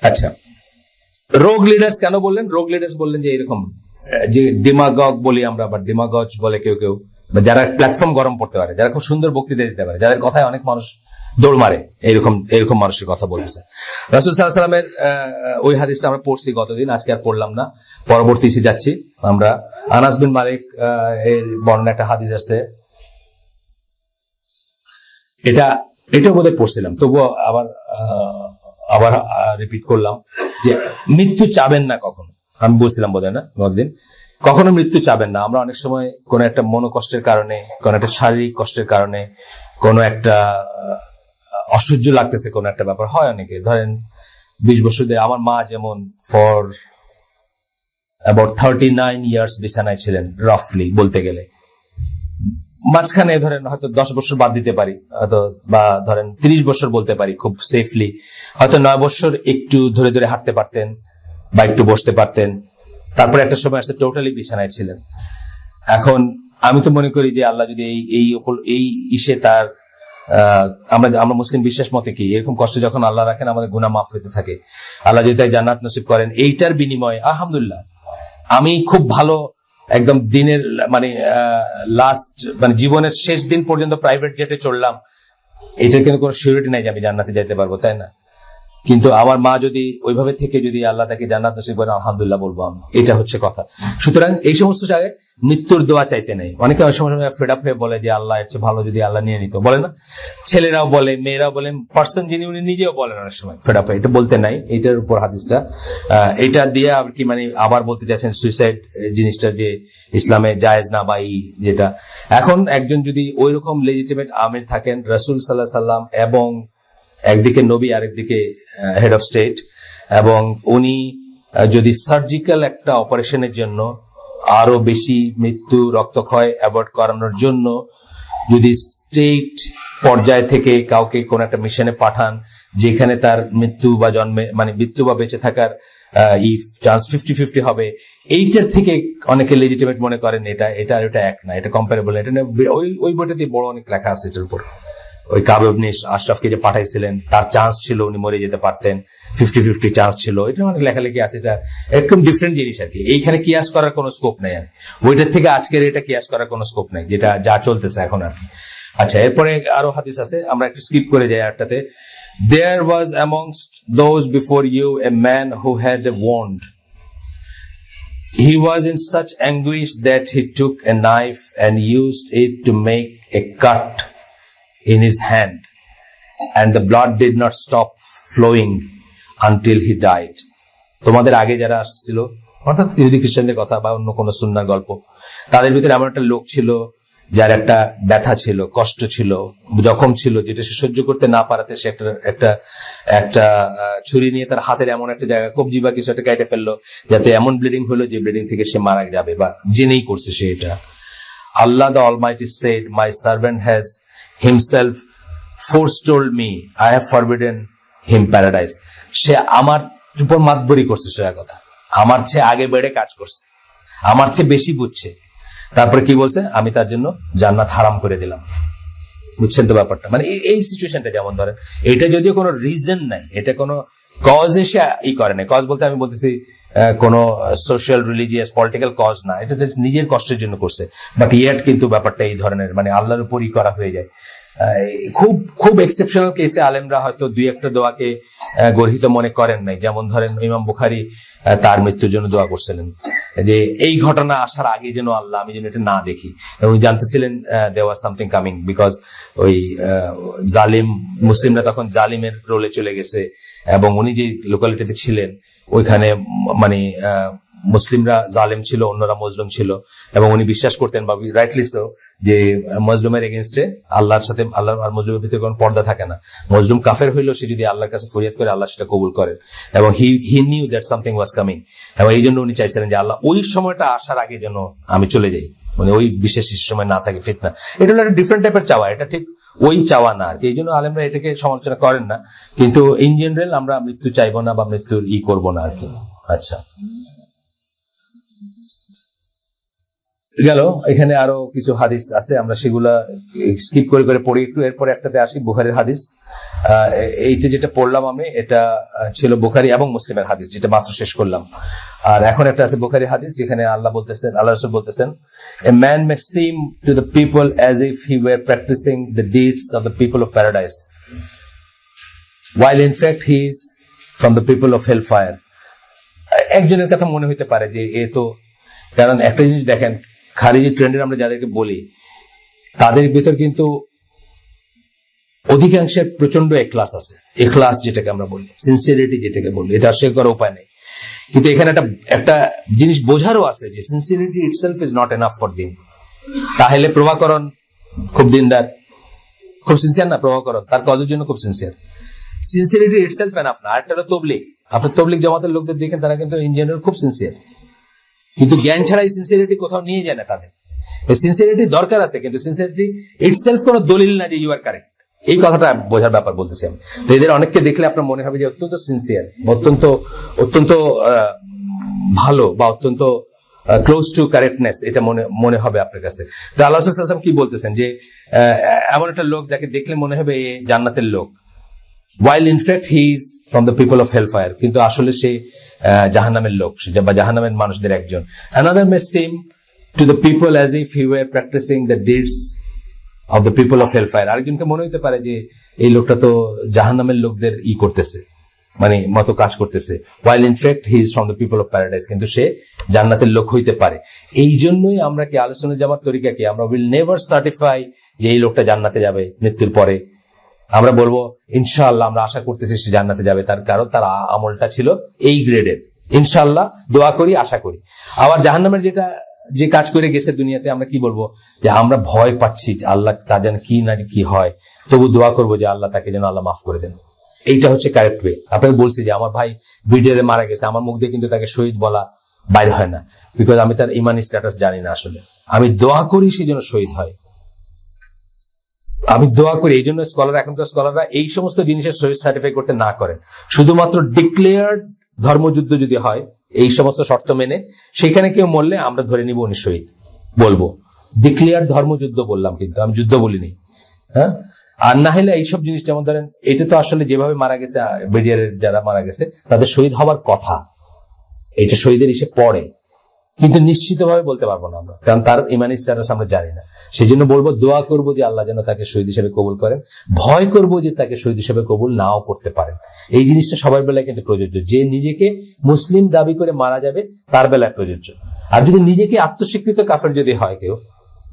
আচ্ছা, রোগ লিডার্স কেন বললেন? রোগ লিডার্স বললেন যে এরকম যে ডেমাগগ বলি আমরা, বা ডেমাগজ বলে কেউ কেউ, যারা প্ল্যাটফর্ম গরম করতে পারে, যারা খুব সুন্দর বক্তৃতা দিতে পারে, যাদের কথায় অনেক মানুষ দৌড় মারে, এরকম মানুষের কথা বলতেছে। রাসূল সাল্লাল্লাহু আলাইহি ওয়াসাল্লামের ওই হাদিসটা আমরা পড়ছি গতদিন, আজকে আর পড়লাম না, পরবর্তী এসে যাচ্ছি আমরা। আনাস বিন মালিক এর বর্ণনা একটা হাদিস আছে, এটা বোধহয় পড়ছিলাম, তবুও আবার রিপিট করলাম যে মৃত্যু চাবেন না কখনো। আমি বলছিলাম বোধহয় না গতদিন, কখনো মৃত্যু চাবেন না। আমরা অনেক সময় কোনো একটা মনোকষ্টের কারণে, কোনো একটা শারীরিক কষ্টের কারণে, কোনো একটা অসহ্য লাগতেছে, কোনো একটা ব্যাপার হয় অনেকে, ধরেন 20 বছর ধরে, আমার মা যেমন ফর অ্যাবাউট 39 ইয়ার্স বিছানায় ছিলেন, রাফলি বলতে গেলে। মাঝখানে ধরেন হয়তো 10 বছর বাদ দিতে পারি, হয়তো, বা ধরেন 30 বছর বলতে পারি খুব সেফলি, হয়তো 9 বছর একটু ধরে ধরে হাঁটতে পারতেন বা একটু বসতে পারতেন, তারপরে একটা সময় আসতে টোটালি বিছানায় ছিলেন। এখন আমি তো মনে করি যে আল্লাহ যদি এই ইসে তার আমরা মুসলিম বিশ্বাস মতে কি, এরকম কষ্ট যখন আল্লাহ রাখেন, আমাদের গুনাহ মাফ হতে থাকে, আল্লাহ যদি তাই জান্নাত নসিব করেন, এইটার বিনিময়ে আলহামদুলিল্লাহ। আমি খুব ভালো একদম দিনের মানে লাস্ট মানে জীবনের শেষ দিন পর্যন্ত প্রাইভেট জেটে চড়লাম, এটার কিন্তু কোনো সিউরিটি নাই যে আমি জান্নাতে যাইতে পারবো, তাই না? কিন্তু আমার মা যদি ওইভাবে থেকে যদি আল্লাহ তাকে জান্নাত নসিব করেন, আলহামদুলিল্লাহ বলবো আমি, এটা হচ্ছে কথা। সুতরাং এই সমস্ত জায়গায় মৃত্যুর দোয়া চাইতে নেই। অনেকে অনেক সময় ফেড আপ হয়ে বলে যে আল্লাহ এর চেয়ে ভালো যদি আল্লাহ নিয়ে নিত, বলে না? ছেলেরাও বলে, মেয়েরাও বলে, পার্সন যিনি উনি নিজেও বলেন অনেক সময় ফেড আপ হয়ে, এটা বলতে নাই। এইটার উপর হাদিসটা এটা দিয়ে আর কি মানে আবার বলতে চাইছেন সুইসাইড জিনিসটা যে ইসলামে জায়েজ না, বা এই যেটা এখন একজন যদি ওইরকম লেজিটিমেট আমির থাকেন, রাসূল সাল্লাল্লাহু আলাইহি সাল্লাম, এবং একদিকে নবী আরেকদিকে হেড অফ স্টেট, এবং উনি যদি সার্জিক্যাল একটা অপারেশনের জন্য আরো বেশি মৃত্যু রক্তক্ষয় অ্যাভয়েড করানোর জন্য যদি স্টেট পর্যায় থেকে কাউকে কোন একটা মিশনে পাঠান যেখানে তার মৃত্যু বা জন্মে মানে মৃত্যু বা বেঁচে থাকার চান্স 50-50 হবে, এইটার থেকে অনেকে লেজিটিমেট মনে করেন এটা এটা আর এটা এক না, এটা কম্পারেবল। এটা ওই বইটাতে বড় অনেক লেখা আছে এটার উপর। ওই কাব ইবনে আশরাফকে যে পাঠাইছিলেন তার চান্স ছিল উনি মরে যেতে পারতেন, 50-50 চান্স ছিল, এটা অনেক লেখালেখি আছে। এটা একদম ডিফারেন্ট জিনিস আর কি। এইখানে কিয়াস করার কোনো স্কোপ নেই আর ওইটার থেকে আজকের এটা কিয়াস করার কোনো স্কোপ নেই, যেটা যা চলতেছে এখন আর কি। আচ্ছা, এরপরে আরো হাদিস আছে, আমরা একটু স্কিপ করে যাই আরটাতে। There was amongst those before you a man who had a wound. He was in such anguish that he took a knife and used it to make a cut in his hand, and the blood did not stop flowing until he died. তোমাদের আগে যারা আসছিল, অর্থাৎ ইহুদি খ্রিস্টানদের কথা বা অন্য কোন সুন্নাহর গল্প, তাদের ভিতরে এমন একটা লোক ছিল যার একটা ব্যথা ছিল, কষ্ট ছিল, জখম ছিল, যেটা সে সহ্য করতে না পারাতে সে একটা ছুরি নিয়ে তার হাতের এমন একটা জায়গা কবজি বা কিছু একটা কেটে ফেললো, যাতে এমন ব্লিডিং হলো যে ব্লিডিং থেকে সে মারা যাবে, বা জেনেই করছে সে এটা। Allah the Almighty said, my servant has himself foretold me, I have forbidden him paradise. সে আমার উপর মাতবরি করছে, সোজা কথা, আমার চেয়ে আগে বেড়ে কাজ করছে, আমার চেয়ে বেশি বুঝছে। তারপরে কি বলছে, আমি তার জন্য জান্নাত হারাম করে দিলাম। বুঝছেন তো ব্যাপারটা? মানে এই সিচুয়েশনটা, যেমন ধরেন এটা যদিও কোনো রিজন নাই, এটা কোনো কজ এসে করে নাই। কজ বলতে আমি বলতেছি কোনো সোশ্যাল, রিলিজিয়াস, পলিটিক্যাল কজ না, এটা নিজের কষ্টের জন্য করছে। বাট ইয়াট কিন্তু ব্যাপারটা এই ধরনের, মানে আল্লাহর উপরই করা হয়ে যায়। খুব খুব এক্সেপশনাল কেসে আলেমরা হয়তো দুই একটা দোয়াকে গর্হিত মনে করেন নাই। যেমন ধরেন ইমাম বুখারী তার মৃত্যুর জন্য দোয়া করছিলেন যে এই ঘটনা আসার আগে যেন আল্লাহ আমি যেন এটা না দেখি, এবং জানতেছিলেন দেয়ার ওয়াজ সামথিং কামিং, বিকজ ওই জালিম মুসলিমরা তখন জালিমের রোলে চলে গেছে, এবং উনি যে লোকালিটিতে ছিলেন ওইখানে মানে মুসলিমরা জালেম ছিল, অন্যরা মজলুম ছিল, এবং উনি বিশ্বাস করতেন বা রাইটলি সো যে মজলুমের এগেনস্টে আল্লাহর সাথে, আল্লাহ আর মজলুমের ভিতরে কোনো পর্দা থাকে না। মজলুম কাফের হইলেও সে যদি আল্লাহর কাছে ফরিয়াদ করে আল্লাহ সেটা কবুল করেন, এবং he knew that something was coming, এবং এই জন্য উনি চাইছিলেন যে আল্লাহ ওই সময়টা আসার আগে যেন আমি চলে যাই, মানে ওই বিশেষ সময় না থাকে ফিতনা। এটা হলো একটা ডিফারেন্ট টাইপের চাওয়া, এটা ঠিক ওই চাওয়া না আর কি। এই জন্য আলেমরা এটাকে সমালোচনা করেন না, কিন্তু ইন জেনারেল আমরা মৃত্যু চাইবো না বা মৃত্যুর করবো না আর কি। আচ্ছা, গেল। এখানে আরো কিছু হাদিস আছে, আমরা সেগুলা স্কিপ করে করে পড়ি একটু। এরপরে একটাতে আসি, বুখারীর হাদিস। এইটা যেটা পড়লাম আমি, এটা ছিল বুখারী এবং মুসলিমের হাদিস, যেটা মাত্র শেষ করলাম। আর এখন একটা আছে বুখারী হাদিস, যেখানে আল্লাহ রাসূল বলতেছেন, a man may seem to the people as if he were practicing the deeds of the people of paradise, while in fact he is from the people of hellfire. একজনের কথা মনে হইতে পারে যে এ তো, কারণ একটা জিনিস দেখেন, খারিজি ট্রেন্ডের আমরা যাদেরকে বলি তাদের ভিতর কিন্তু অধিকাংশের প্রচন্ড এখলাস আছে। এখলাস যেটাকে আমরা বলি, সিনসিয়ারিটি যেটাকে বলি, এটা অস্বীকার করার উপায় নেই। কিন্তু এখানে একটা জিনিস বোঝারও আছে যে sincerity itself is not enough for দিন। তাহলে প্রভাকরণ খুব দিনদার, খুব সিনসিয়ার না, প্রভাকরণ তার কাজের জন্য খুব সিনসিয়ার। সিনসিয়ারিটি ইটসেলফ এনাফ না। আরেকটা হলো তবলিগ। আপনার তবলিগ জামাতের লোকদের দেখেন, তারা কিন্তু ইন জেনারেল খুব সিনসিয়ার, কিন্তু জ্ঞান ছাড়া এই সিনসিয়ারিটি কোথাও নিয়ে যায় না তাদের। এই সিনসিয়ারিটি দরকার আছে, কিন্তু সিনসিয়ারিটি ইটসেলফ কোনো দলিল না যে ইউ আর কারেক্ট। এই কথাটা বোঝার ব্যাপার বলতেছি আমি। তো এদের অনেককে দেখলে আপনার মনে হবে যে অত্যন্ত সিনসিয়ার, অত্যন্ত ভালো, বা অত্যন্ত ক্লোজ টু কারেক্টনেস, এটা মনে হবে আপনার কাছে। তো আল্লাহ রাসূল সাল্লাল্লাহু আলাইহি ওয়াসাল্লাম কি বলতেছেন যে এমন একটা লোক যাকে দেখলে মনে হবে এ জান্নাতের লোক, while in fact he is from the people of hellfire, কিন্তু আসলে সে জাহান্নামের লোক, বা জাহান্নামের মানুষদের একজন। Another may seem to the people as if he were practicing the deeds of the people of hellfire. আরেকজনকে মনে হতে পারে যে এই লোকটা তো জাহান্নামের লোকদের করতেছে, মানে মতো কাজ করতেছে, while in fact he is from the people of paradise, কিন্তু সে জান্নাতের লোক হইতে পারে। এই জন্যই আমরা কি আহলে সুন্নাত জামাত তরিকা কি আমরা will never certify যে এই লোকটা জান্নাতে যাবে মৃত্যুর পরে। আমরা বলবো ইনশাআল্লাহ আমরা আশা করতেছি সে জান্নাতে যাবে, তার কারণ তার আমলটা ছিল এই গ্রেডের। ইনশাআল্লাহ দোয়া করি, আশা করি। আবার জাহান্নামের যে কাজ করে গেছে দুনিয়াতে, আমরা কি বলবো যে আমরা ভয় পাচ্ছি আল্লাহ তার যেন কি না কি হয়, তবু দোয়া করবো যে আল্লাহ তাকে যেন আল্লাহ মাফ করে দেন। এইটা হচ্ছে কারেক্ট ওয়ে। আপনাকে বলছি যে আমার ভাই বিডিআরে মারা গেছে, আমার মুখ দিয়ে কিন্তু তাকে শহীদ বলা বাইরে হয় না, বিকজ আমি তার ইমানি স্ট্যাটাস জানি না। আসলে আমি দোয়া করি সে যেন শহীদ হয়, আমি দোয়া করি। এই জন্য এখনকার স্কলাররা এই সমস্ত জিনিসের শহীদ সার্টিফাই করতে না করেন। শুধুমাত্র ডিক্লেয়ার্ড ধর্মযুদ্ধ যদি হয় এই সমস্ত শর্ত মেনে, সেখানে কেউ মরলে আমরা ধরে নিব উনি শহীদ, বলবো ডিক্লেয়ার্ড ধর্মযুদ্ধ বললাম, কিন্তু আমি যুদ্ধ বলিনি। হ্যাঁ, আর না হলে এইসব জিনিস, যেমন ধরেন এটা তো আসলে যেভাবে মারা গেছে বিডিআর যারা মারা গেছে তাদের শহীদ হবার কথা, এটা শহীদের ইসে পড়ে, কিন্তু নিশ্চিতভাবে বলতে পারবো না আমরা, কারণ তার ইমানি স্ট্যাটাস আমরা জানি না। সেই জন্য বলবো দোয়া করবো যে আল্লাহ যেন তাকে শহীদ হিসেবে কবুল করেন, ভয় করবো যে তাকে শহীদ হিসেবে কবুল নাও করতে পারেন। এই জিনিসটা সবার বেলায় কিন্তু প্রযোজ্য। যে নিজেকে মুসলিম দাবি করে মারা যাবে তার বেলায় প্রযোজ্য। আর যদি নিজেকে আত্মস্বীকৃত কাফের যদি হয় কেউ,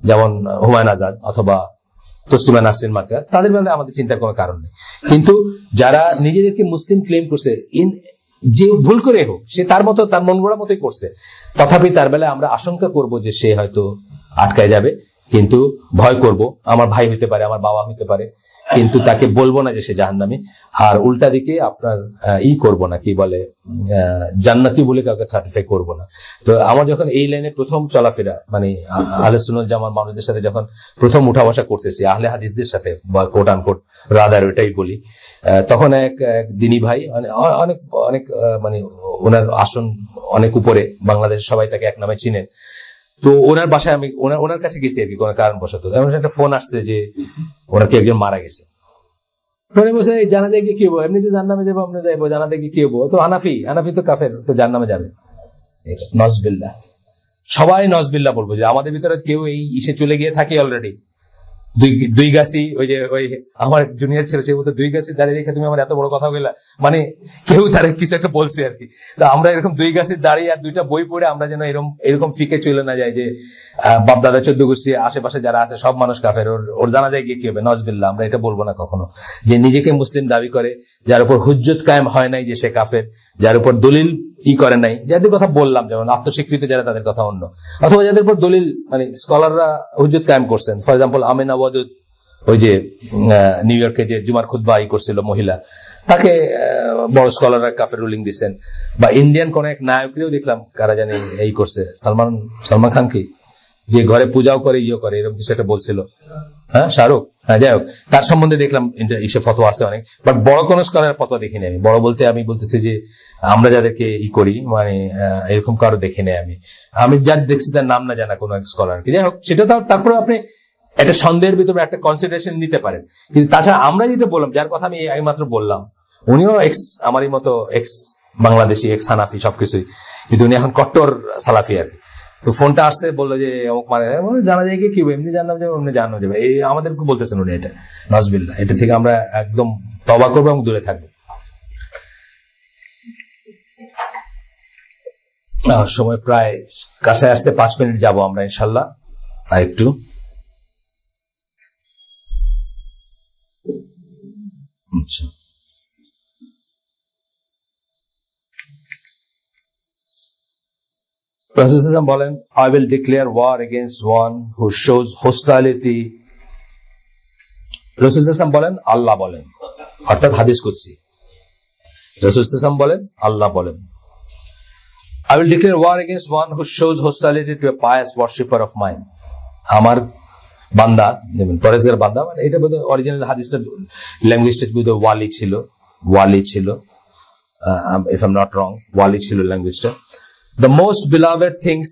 যেমন হুমায়ুন আজাদ অথবা তসলিমা নাসরিন মার্কা, তাদের বেলায় আমাদের চিন্তার কোনো কারণ নেই। কিন্তু যারা নিজেদেরকে মুসলিম ক্লেম করছে, যে ভুল করে হোক, সে তার মতো তার মন গড়া মতোই করছে, তথাপি তার বেলায় আমরা আশঙ্কা করব যে সে হয়তো আটকায় যাবে, কিন্তু ভয় করব। আমার ভাই হইতে পারে, আমার বাবা হইতে পারে, কিন্তু তাকে বলবো না যে সে জাহান্নামী। আর উল্টা দিকে আপনার করব না, কি বলে, জান্নাতি বলে কাউকে সার্টিফাই করব না। তো আমার যখন এই লাইনে প্রথম চলাফেরা, মানে আহলে সুন্নাত জামার মানুষদের সাথে যখন প্রথম উঠা বসা করতেছি, আহলে হাদিসদের সাথে বা কোট আনকোট রাদার ওইটাই বলি, তখন এক দিনী ভাই, অনেক অনেক মানে ওনার আসন অনেক উপরে, বাংলাদেশের সবাই তাকে এক নামে চিনেন। তো ওনার বাসায় আমি ওনার কাছে গেছি আর কি, কোনো কারণবশত। এমন একটা ফোন আসছে যে ওনার কি একজন মারা গেছে। ফোনে বসে জানাজা গিয়ে কি হবো, এমনিতে জান্নামে যাবো, আমরা যাইবো, জানাজা গিয়ে কি হবো, তো হানাফি তো কাফের, তো জান্নামে যাবে। নজবিল্লাহ, সবাই নজবিল্লাহ বলবো যে আমাদের ভিতরে কেউ এই ইসে চলে গিয়ে থাকে অলরেডি। দুই গাছি, ওই আমার জুনিয়র ছিল, সে বলতো 2 গাছি দাঁড়িয়ে রেখে তুমি আমার এত বড় কথা বললা, মানে কেউ তার কিছু একটা বলছে আর কি। তো আমরা এরকম 2 গাছি দাঁড়িয়ে আর 2টা বই পড়ে আমরা যেন এরকম ফিকে চলে না যায় যে বাপ দাদা 14 গোষ্ঠী আশেপাশে যারা আছে সব মানুষ কাফের, ওর জানা যায় গিয়ে কি হবে। নজবিল্লাহ, আমরা এটা বলবো না কখনো। যে নিজেকে মুসলিম দাবি করে, যার উপর হুজ্জত কায়েম হয় নাই যে সে কাফের, যার উপর দলিল করে নাই, যাদের কথা বললাম, যেমন আত্মস্বীকৃত যারা, তাদের কথা অন্য, অথবা যাদের উপর দলিল মানে স্কলাররা হুজ্জত কায়েম করছেন। ফর এক্সাম্পল আমিনা ওয়াদুদ, ওই যে নিউ ইয়র্কে যে জুমার খুতবা করছিল মহিলা, তাকে বড় স্কলাররা কাফের রুলিং দিচ্ছেন। বা ইন্ডিয়ান কোন এক নায়ককেও দেখলাম, কারা জানি এই করছে, সালমান খান কি, যে ঘরে পূজাও করে করে, এরকম কিছু একটা বলছিল। হ্যাঁ, শাহরুখ, হ্যাঁ, যাই হোক, তার সম্বন্ধে দেখলাম ইসে ফতোয়া আছে অনেক, বাট বড় কোন স্কলার ফতোয়া দেখিনি আমি। বড় বলতে আমি বলতেছি যে আমরা যাদেরকে করি, মানে এরকম কারো দেখিনি আমি যার দেখছি তার নাম না জানা কোন এক স্কলার কি। যাই হোক, সেটা তারপরে আপনি একটা সন্দেহের ভিতরে একটা কনসিডারেশন নিতে পারেন। কিন্তু তাছাড়া আমরা যেটা বললাম, যার কথা আমি মাত্র বললাম, উনিও এক্স আমারই মতো, এক্স বাংলাদেশি, এক্স হানাফি, সবকিছুই, কিন্তু উনি এখন কট্টর সালাফি আর কি। তো ফোনটা আসছে, বললো যে অমুক মারা জানা যায় কি এমনি জানানো যাবে, এমনি জানানো যাবে, এই আমাদেরকে বলতেছেন উনি। এটা নজবিল্লাহ, এটা থেকে আমরা একদম তওবা করবো এবং দূরে থাকবো। সময় প্রায় কাছে আসতে 5 মিনিট যাবো আমরা ইনশাল্লাহ আর একটু। আচ্ছা, রাসূলুল্লাহ বলেন, I will declare war against one who shows hostility. রাসূলুল্লাহ বলেন, আল্লাহ বলেন, অর্থাৎ হাদিস কুদসি। রাসূলুল্লাহ বলেন, আল্লাহ বলেন, I will declare war against one who shows hostility to a pious worshipper of mine. আমার বান্দা, যেমন পরেজগার বান্দা, মানে এটা বোধহয় অরিজিনাল হাদিসটা ল্যাঙ্গুয়েজটা বোধহয় ওয়ালি ছিল, if I'm not wrong, ওয়ালি ছিল ল্যাঙ্গুয়েজটা। The most beloved things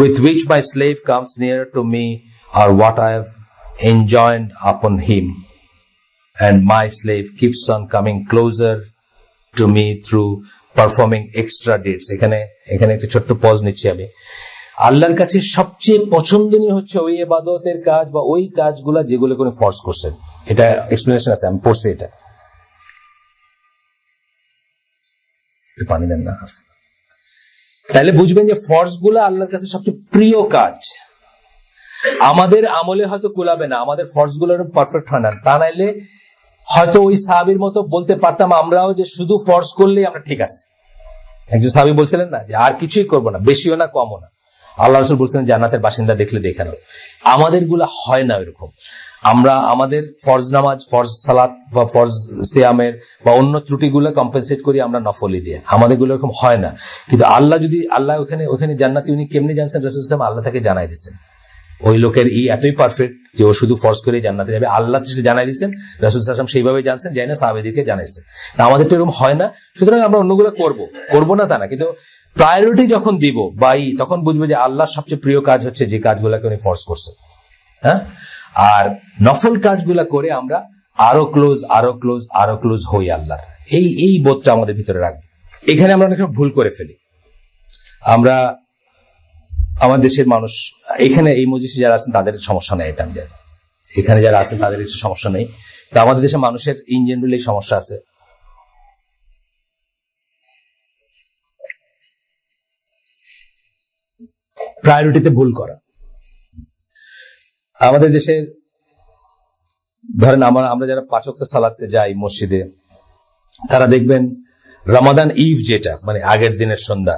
with which my slave comes near to me are what I have enjoined upon him, and my slave keeps on coming closer to me through performing extra deeds. এখানে একটা ছোট্ট pause নিচ্ছি আমি। আল্লাহর কাছে সবচেয়ে পছন্দনীয় হচ্ছে ওই ইবাদতের কাজ বা ওই কাজগুলা যেগুলো কোনো ফোর্স করছেন। এটা এক্সপ্লেনেশন আছে, আমি পড়ছি এটা। পানি দেন না, তাহলে বুঝবেন যে ফোর্স গুলা আল্লাহর কাছে সবচেয়ে প্রিয় কাজ। আমাদের আমলে হয়তো কুলাবে না, আমাদের ফোর্স গুলো পারফেক্ট হয় না, তা নাইলে হয়তো ওই সাহাবীর মতো বলতে পারতাম আমরাও যে শুধু ফোর্স করলেই আমরা ঠিক আছে। একজন সাহাবী বলছিলেন না যে আর কিছুই করবো না, বেশিও না কমও না, আল্লাহ রাসূল বলছেন জান্নাতের বাসিন্দা দেখলে দেখে নাও। আমাদের গুলা হয় না এরকম। আমরা আমাদের ফরজ নামাজ, ফরজ সালাত বা ফরজ সিয়ামের বা অন্য ত্রুটিগুলো কম্পেনসেট করি আমরা নফলি দিয়ে, আমাদের গুলো এরকম হয় না। কিন্তু আল্লাহ ওখানে জান্নাতি উনি কেমনি জানছেন? রাসূল সাল্লাল্লাহু আলাইহি ওয়াসাল্লাম আল্লাহ তাকে জানাই দিচ্ছেন। ওই লোকের এতই পারফেক্ট যে ও শুধু ফরজ করে জান্নাতে যাবে, আল্লাহ সেটা জানাই দিচ্ছেন, রাসূল সাল্লাল্লাহু আলাইহি ওয়াসাল্লাম সেইভাবে জানছেন, জানি না সাহাবীদেরকে জানাইছেন। তা আমাদের তো এরকম হয় না, সুতরাং আমরা অন্যগুলো করবো না তা না, কিন্তু প্রায়োরিটি যখন দিব তখন বুঝবো যে আল্লাহর সবচেয়ে প্রিয় কাজ হচ্ছে যে কাজগুলোকে উনি ফরজ করছেন। হ্যাঁ, আর নফল কাজগুলা করে আমরা আরো ক্লোজ হই আল্লাহর, এই বোধটা আমাদের ভিতরে রাখবো। এখানে আমরা অনেক ভুল করে ফেলি। আমরা আমার দেশের মানুষ, এখানে এই মজলিসে যারা আছেন তাদের সমস্যা নেই, এটা আমি জানি, এখানে যারা আছেন তাদের কিছু সমস্যা নেই। তা আমাদের দেশের মানুষের ইন জেনারেল এই সমস্যা আছে। প্রায়োরিটিতে ভুল করা। আমাদের দেশের ধরেন আমরা যারা 5 ওয়াক্ত সালাতে যাই মসজিদে, তারা দেখবেন রমাদান ইভ যেটা মানে আগের দিনের সন্ধ্যা,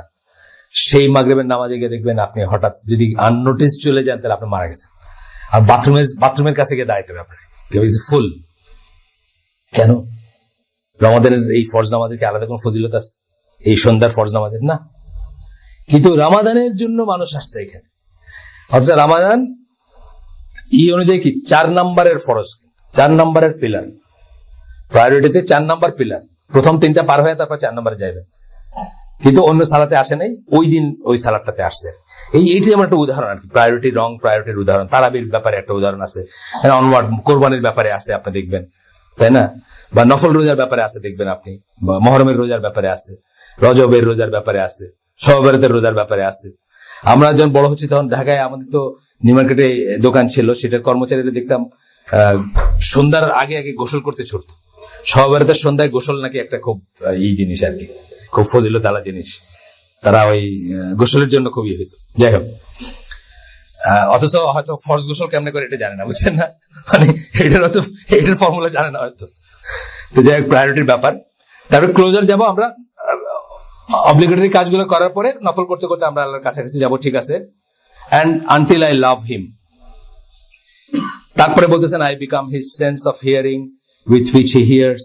সেই মাগরিবের নামাজে গিয়ে দেখবেন আপনি হঠাৎ যদি আননোটিস চলে যান তাহলে আপনি মারা গেছেন। আর বাথরুমের কাছে গিয়ে দাঁড়াইতে হবে আপনার ফুল। কেন? রমাদানের এই ফরজ নামাজের কি আলাদা কোন ফজিলত আছে এই সন্ধ্যার ফরজ নামাজের? না। কিন্তু রমাদানের জন্য মানুষ আসছে এখানে, অথচ রমাদান অনুযায়ী কি 4 নম্বরের ফরজ, 4 নম্বরের পিলার, প্রায়োরিটিতে 4 নম্বর পিলার। প্রথম 3টা পার হয়ে তারপর 4 নম্বরে যাবেন, কিন্তু অন্য সালাতে আসে নাই, ওই দিন ওই সালাদটাতে আসছে। এইটি আমার একটা উদাহরণ আর কি, প্রায়োরিটির উদাহরণ। তারাবির ব্যাপারে একটা উদাহরণ আছে, অনওয়ার্ড কোরবানির ব্যাপারে আছে আপনি দেখবেন, তাই না? বা নফল রোজার ব্যাপারে আছে দেখবেন আপনি, বা মহরমের রোজার ব্যাপারে আছে, রজবের রোজার ব্যাপারে আছে, শবে বরাতের রোজার ব্যাপারে আছে। আমরা যখন বড় হচ্ছি তখন ঢাকায় আমাদের তো নিউ মার্কেটে দোকান ছিল, সেটার কর্মচারীরা দেখতাম সন্ধ্যার আগে গোসল করতে ছুটত। শবে বরাতের সন্ধ্যায় গোসল নাকি একটা খুব জিনিস আর কি, খুব ফজিলত আলা জিনিস। তারা ওই গোসলের জন্য খুবই হইতো। যাই হোক, অথচ হয়তো ফরজ গোসল কেমনে করে এটা জানে না, বুঝছেন না? মানে এটার ফর্মুলা জানে না হয়তো। তো যাই হোক, প্রায়োরিটির ব্যাপার। তারপরে ক্লোজার যাব আমরা, অব্লিগেটরি কাজগুলো করার পরে নফল করতে করতে আমরা আল্লাহর কাছাকাছি যাবো, ঠিক আছে। এন্ড আনটিল আই লাভ হিম, তারপরে বলতেছেন I become his sense of hearing with which he here's.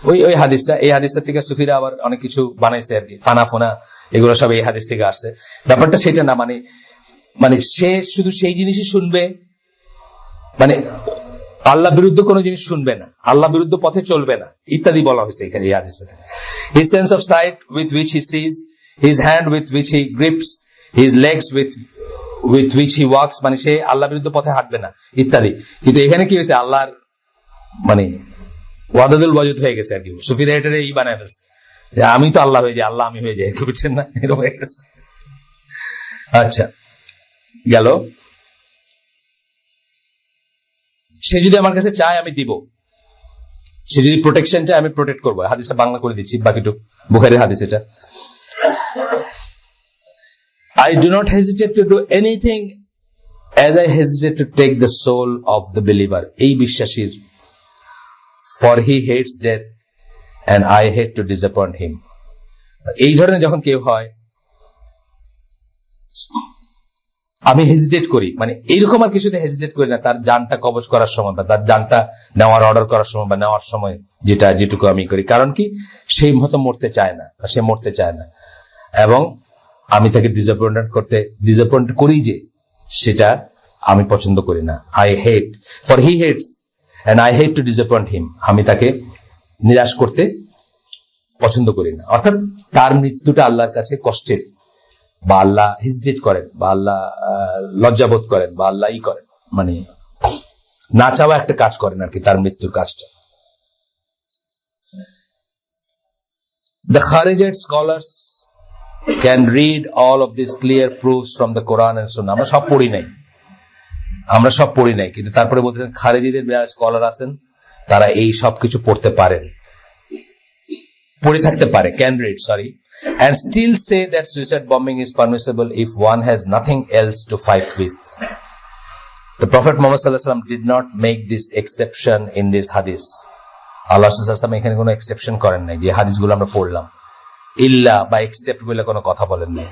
ওই হাদিসটা, এই হাদিসটা থেকে সুফিরা আবার অনেক কিছু বানাইছে আর কি, ফানা ফোনা এগুলো সব এই হাদিস থেকে আসছে। ব্যাপারটা সেটা না, মানে সে শুধু সেই জিনিসই শুনবে, মানে আল্লাহ বিরুদ্ধ কোনো জিনিস শুনবে না, আল্লাহ বিরুদ্ধ পথে চলবে না ইত্যাদি বলা হয়েছে এখানে এই হাদিসটাতে। His sense of sight with which he sees, his hand with which he grips, his legs with which he walks, মানে সে আল্লাহ বিরুদ্ধ পথে হাঁটবে না ইত্যাদি। কিন্তু এখানে কি হয়েছে, আল্লাহর মানে ওয়াদাদুল ওয়াজুদ হয়ে গেছে আর কি, সুফিরা এটারে বানায় ফেলছে যে আমি তো আল্লাহ হয়ে যাই, আল্লাহ আমি হয়ে যাই, বুঝছেন না? এরকম হয়ে গেছে। আচ্ছা, গেল। সে যদি আমার কাছে চায় আমি দিব, সে যদি প্রোটেকশন চায় আমি প্রোটেক্ট করবো। হাদিসটা বাংলা করে দিচ্ছি, বাকিটুকু বুখারীর হাদিস এটা। I do not hesitate to do anything as I hesitate to take the soul of the believer. এই বিশ্বাসীর, for he hates death and I hate to disappoint him. এই ধরনের যখন কেউ হয় আমি হেজিটেট করি, মানে এইরকম আর কিছুতে হেজিটেট করি না। তার জানটা কবজ করার সময় বা তার জানটা নেওয়ার অর্ডার করার সময় বা নেওয়ার সময় যেটুকু আমি করি, কারণ কি সেই মতো মরতে চায় না, সে মরতে চায় না, এবং আমি তাকে ডিসঅ্যাপয়েন্ট করি যে সেটা আমি পছন্দ করি না। I hate, for he hates and I hate to disappoint him, আমি তাকে নিরাশ করতে পছন্দ করি না। অর্থাৎ তার মৃত্যুটা আল্লাহর কাছে কষ্টের, বা আল্লাহ হেজিটেট করেন, বা আল্লাহ লজ্জাবোধ করেন, বা আল্লাহ করেন, মানে না চাওয়া একটা কাজ করেন আর কি, তার মৃত্যুর কাজটা। The Kharijite scholars can read all of these clear proofs from the Quran and Sunnah. আমরা সব পড়ি নাই, কিন্তু তারপরে বলতেছেন খারিজিদের যারা স্কলার আছেন তারা এই সব কিছু পড়তে পারেন, পড়ে থাকতে পারে, can read, and still say that suicide bombing is permissible if one has nothing else to fight with. The Prophet Muhammad sallallahu alaihi wasallam did not make this exception in this hadith. আল্লাহ রাসূল সাল্লাল্লাহু আলাইহি ওয়াসাল্লাম এখানে কোনো exception করেন নাই, যে হাদিসগুলো আমরা পড়লাম ইল্লা বা এক্সেপ্ট বলে কোনো কথা বলেন নাই।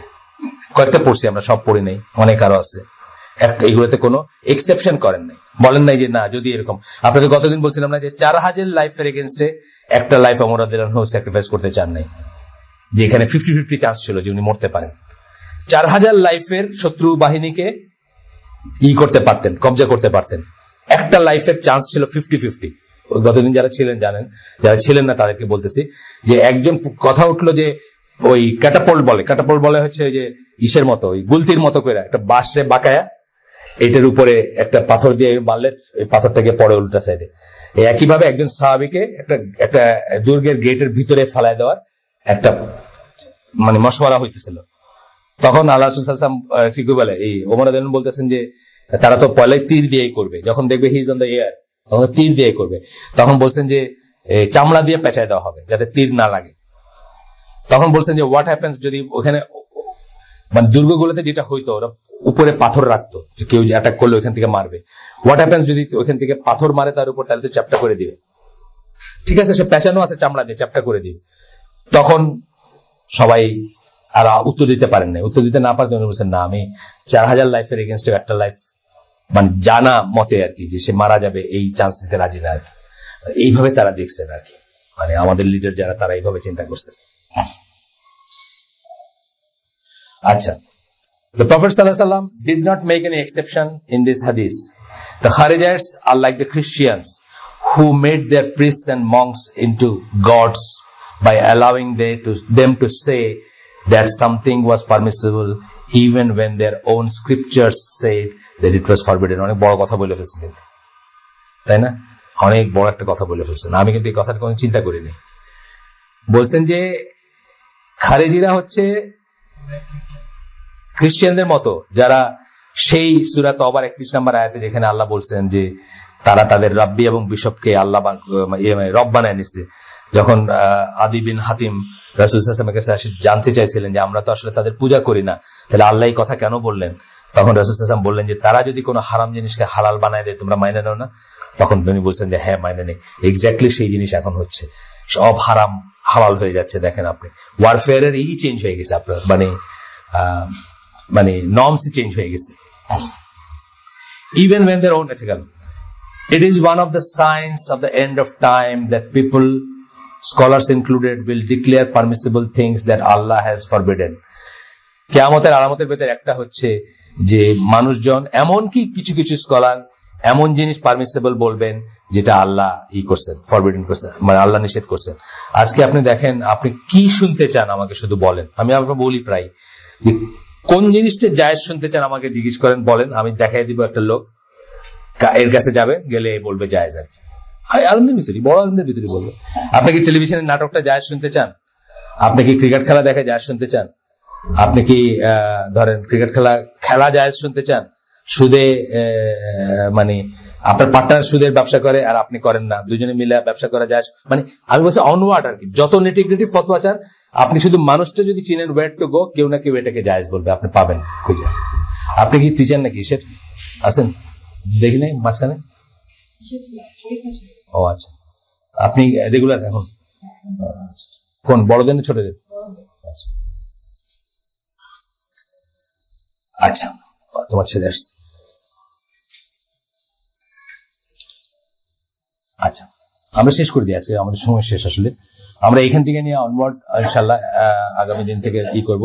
কয়েকটা পড়ছি আমরা, সব পড়ি নাই, অনেক আরো আছে। এগুলোতে কোনো এক্সেপশন করেন নাই, বলেন নাই যে না যদি এরকম। আপনাদের গতদিন বলছিলাম না যে 4000 লাইফের এগেনস্টে একটা লাইফ ওমর রাদিয়াল্লাহু আনহু স্যাক্রিফাইস করতে চান নাই, যে এখানে 50-50 চান্স ছিল যে উনি মরতে পারেন। 4000 লাইফের শত্রু বাহিনীকে করতে পারতেন, কবজা করতে পারতেন। একটা লাইফের চান্স ছিল 50-50। গতদিন যারা ছিলেন জানেন, যারা ছিলেন না তাদেরকে বলতেছি যে একজন কথা উঠলো যে ওই ক্যাটাপোল্ট বলে হচ্ছে যে ইসের মতো, ওই গুলতির মতো করে একটা বাঁশে বাঁকায়া এটার উপরে একটা পাথর দিয়ে মারলে ওই পাথরটাকে পড়ে উল্টা সাইডে। একইভাবে একজন সাহাবীকে একটা দুর্গের গেটের ভিতরে ফালাই দেওয়ার একটা মানে মশওয়ারা হইতেছিল। তখন আল্লাহ রাসূল সাল্লাল্লাহু আলাইহি ওয়াসাল্লাম কি বলে, এই ওমর রাদিয়াল্লাহু আনহু বলতেছেন যে তারা তো পয়লা তীর দিয়েই করবে, যখন দেখবে he is on the air তখন তীর দিয়ে করবে। তখন বলছেন যে চামড়া দিয়ে পেঁচায় দেওয়া হবে যাতে তীর না লাগে। তখন বলছেন যে হোয়াট হ্যাপেন্স যদি ওখানে মানে দুর্গগুলোতে যেটা হইতো ওরা উপরে পাথর রাখতো, যে কেউ যে অ্যাটাক করলে ওইখান থেকে মারবে। হোয়াট হ্যাপেন্স যদি ওইখান থেকে পাথর মারে তার উপর, তাহলে তো চ্যাপটা করে দিবে। ঠিক আছে, সে পেঁচানো আছে চামড়া দিয়ে, চ্যাপটা করে দিবে। তখন সবাই আর উত্তর দিতে পারেন না। উত্তর দিতে না পারতে উনি বলছেন না, আমি 4000 লাইফের এগেনস্টে একটা লাইফ মানে জানা মতে আর কি, যে সে মারা যাবে এই চান্স নিতে রাজি না আর কি। এইভাবে তারা দেখছেন আর কি, মানে আমাদের লিডার যারা তারা এইভাবে চিন্তা করছেন। আচ্ছা, the Prophet ﷺ did not make any exception in this hadith. The Kharijites are like the Christians who made their priests and monks into gods by allowing them to say that something was permissible even when their own scriptures said that it was forbidden. অনেক বড় কথা বলে ফেলছেন কিন্তু, তাই না? অনেক বড় একটা কথা বলে ফেলছেন। আমি কিন্তু এই কথাটা কোনো চিন্তা করিনি। বলছেন যে খারেজিরা হচ্ছে খ্রিস্টানদের মতো, যারা সেই সূরা তওবার 31 নম্বর আয়াতে যেখানে আল্লাহ বলছেন যে তারা তাদের রাব্বি এবং বিশপকে আল্লাহ রব বানায় নিছে। যখন আদি বিন হাতিম রাসূল সাল্লাল্লাহু আলাইহি ওয়াসাল্লামের কাছে জানতে চাইছিলেন যে আমরা তো আসলে তাদের পূজা করি না, তাহলে আল্লাহ এই কথা কেন বললেন? তখন রাসূল সাল্লাল্লাহু আলাইহি ওয়াসাল্লাম বললেন যে তারা যদি কোনো হারাম জিনিসকে হালাল বানায় দেয় তোমরা মাইনে নাও না? তখন তিনি বলছেন যে হ্যাঁ মাইনে নেই। এক্স্যাক্টলি সেই জিনিস এখন হচ্ছে, সব হারাম হালাল হয়ে যাচ্ছে। দেখেন আপনি ওয়ারফেয়ারের এই চেঞ্জ হয়ে গেছে, আপনার মানে নর্মসই চেঞ্জ হয়ে গেছে। Even when their own ethical, it is one of the signs of the end of time that people, scholars included, will declare permissible things that Allah has forbidden. কিয়ামতের আলামতের ভেতর একটা হচ্ছে যে মানুষজন, এমনকি কিছু কিছু স্কলার এমন জিনিস পারমিসিবল বলবেন যেটা আল্লাহ করছেন, ফরবিডেন করছেন, মানে আল্লাহ নিষেধ করছেন। আজকে আপনি দেখেন, আপনি কি শুনতে চান আমাকে শুধু বলেন। আমি আপনাকে বলি প্রায় যে কোন জিনিসটা জায়েজ শুনতে চান আমাকে জিজ্ঞেস করেন, বলেন, আমি দেখাই দিব একটা লোক, এর কাছে যাবে, গেলে বলবে জায়েজ আর কি। আনন্দের ভিতরে, বড় আনন্দের ভিতরে বলবে। আপনি কি টেলিভিশনের নাটকটা জায়েজ শুনতে চান? আপনি কি ক্রিকেট খেলা দেখে জায়েজ শুনতে চান? আপনি কি ধরেন ক্রিকেট খেলা জায়েজ শুনতে চান? সুদে মানে আপনার পার্টনার সুদের ব্যবসা করে আর আপনি করেন না, দুজনে মিলে ব্যবসা করা জায়েজ, মানে আমি বলছি অনওয়ার্ড আর কি। যত নেটিগ্রিটি ফতোয়া চান আপনি, শুধু মানুষটা যদি চিনেন ওয়েট টু গো, কেউ না কেউ এটাকে জায়েজ বলবে, আপনি পাবেন খুঁজে। আপনি কি টিচার নাকি সেট আছেন? দেখি নাই মাঝখানে? ও আচ্ছা, আপনি রেগুলার এখন কোন বড়দের না ছোটদের? আচ্ছা, তোমার ছেলে আসছে। আচ্ছা, আমরা শেষ করে দিই আজকে, আমাদের সময় শেষ। আসলে আমরা এখান থেকে নিয়ে অনওয়ার্ড ইনশাআল্লাহ আগামী দিন থেকে করব।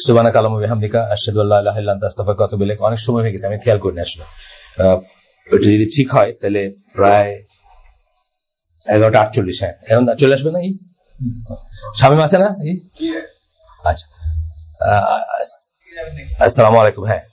সুবহানাকা আল্লাহুম্মা ওয়া বিহামদিকা আশহাদু আল্লা ইলাহা ইল্লা আনতা আস্তাগফিরুকা ওয়া আতুবু ইলাইক। অনেক সময় হয়ে গেছে, আমি খেয়াল করিনি আসলে। ওটা যদি ঠিক হয় তাহলে প্রায় 11:48। হ্যাঁ, এখন চলে আসবে না? শামীম আছে না? আচ্ছা, আসসালামু আলাইকুম। হ্যাঁ।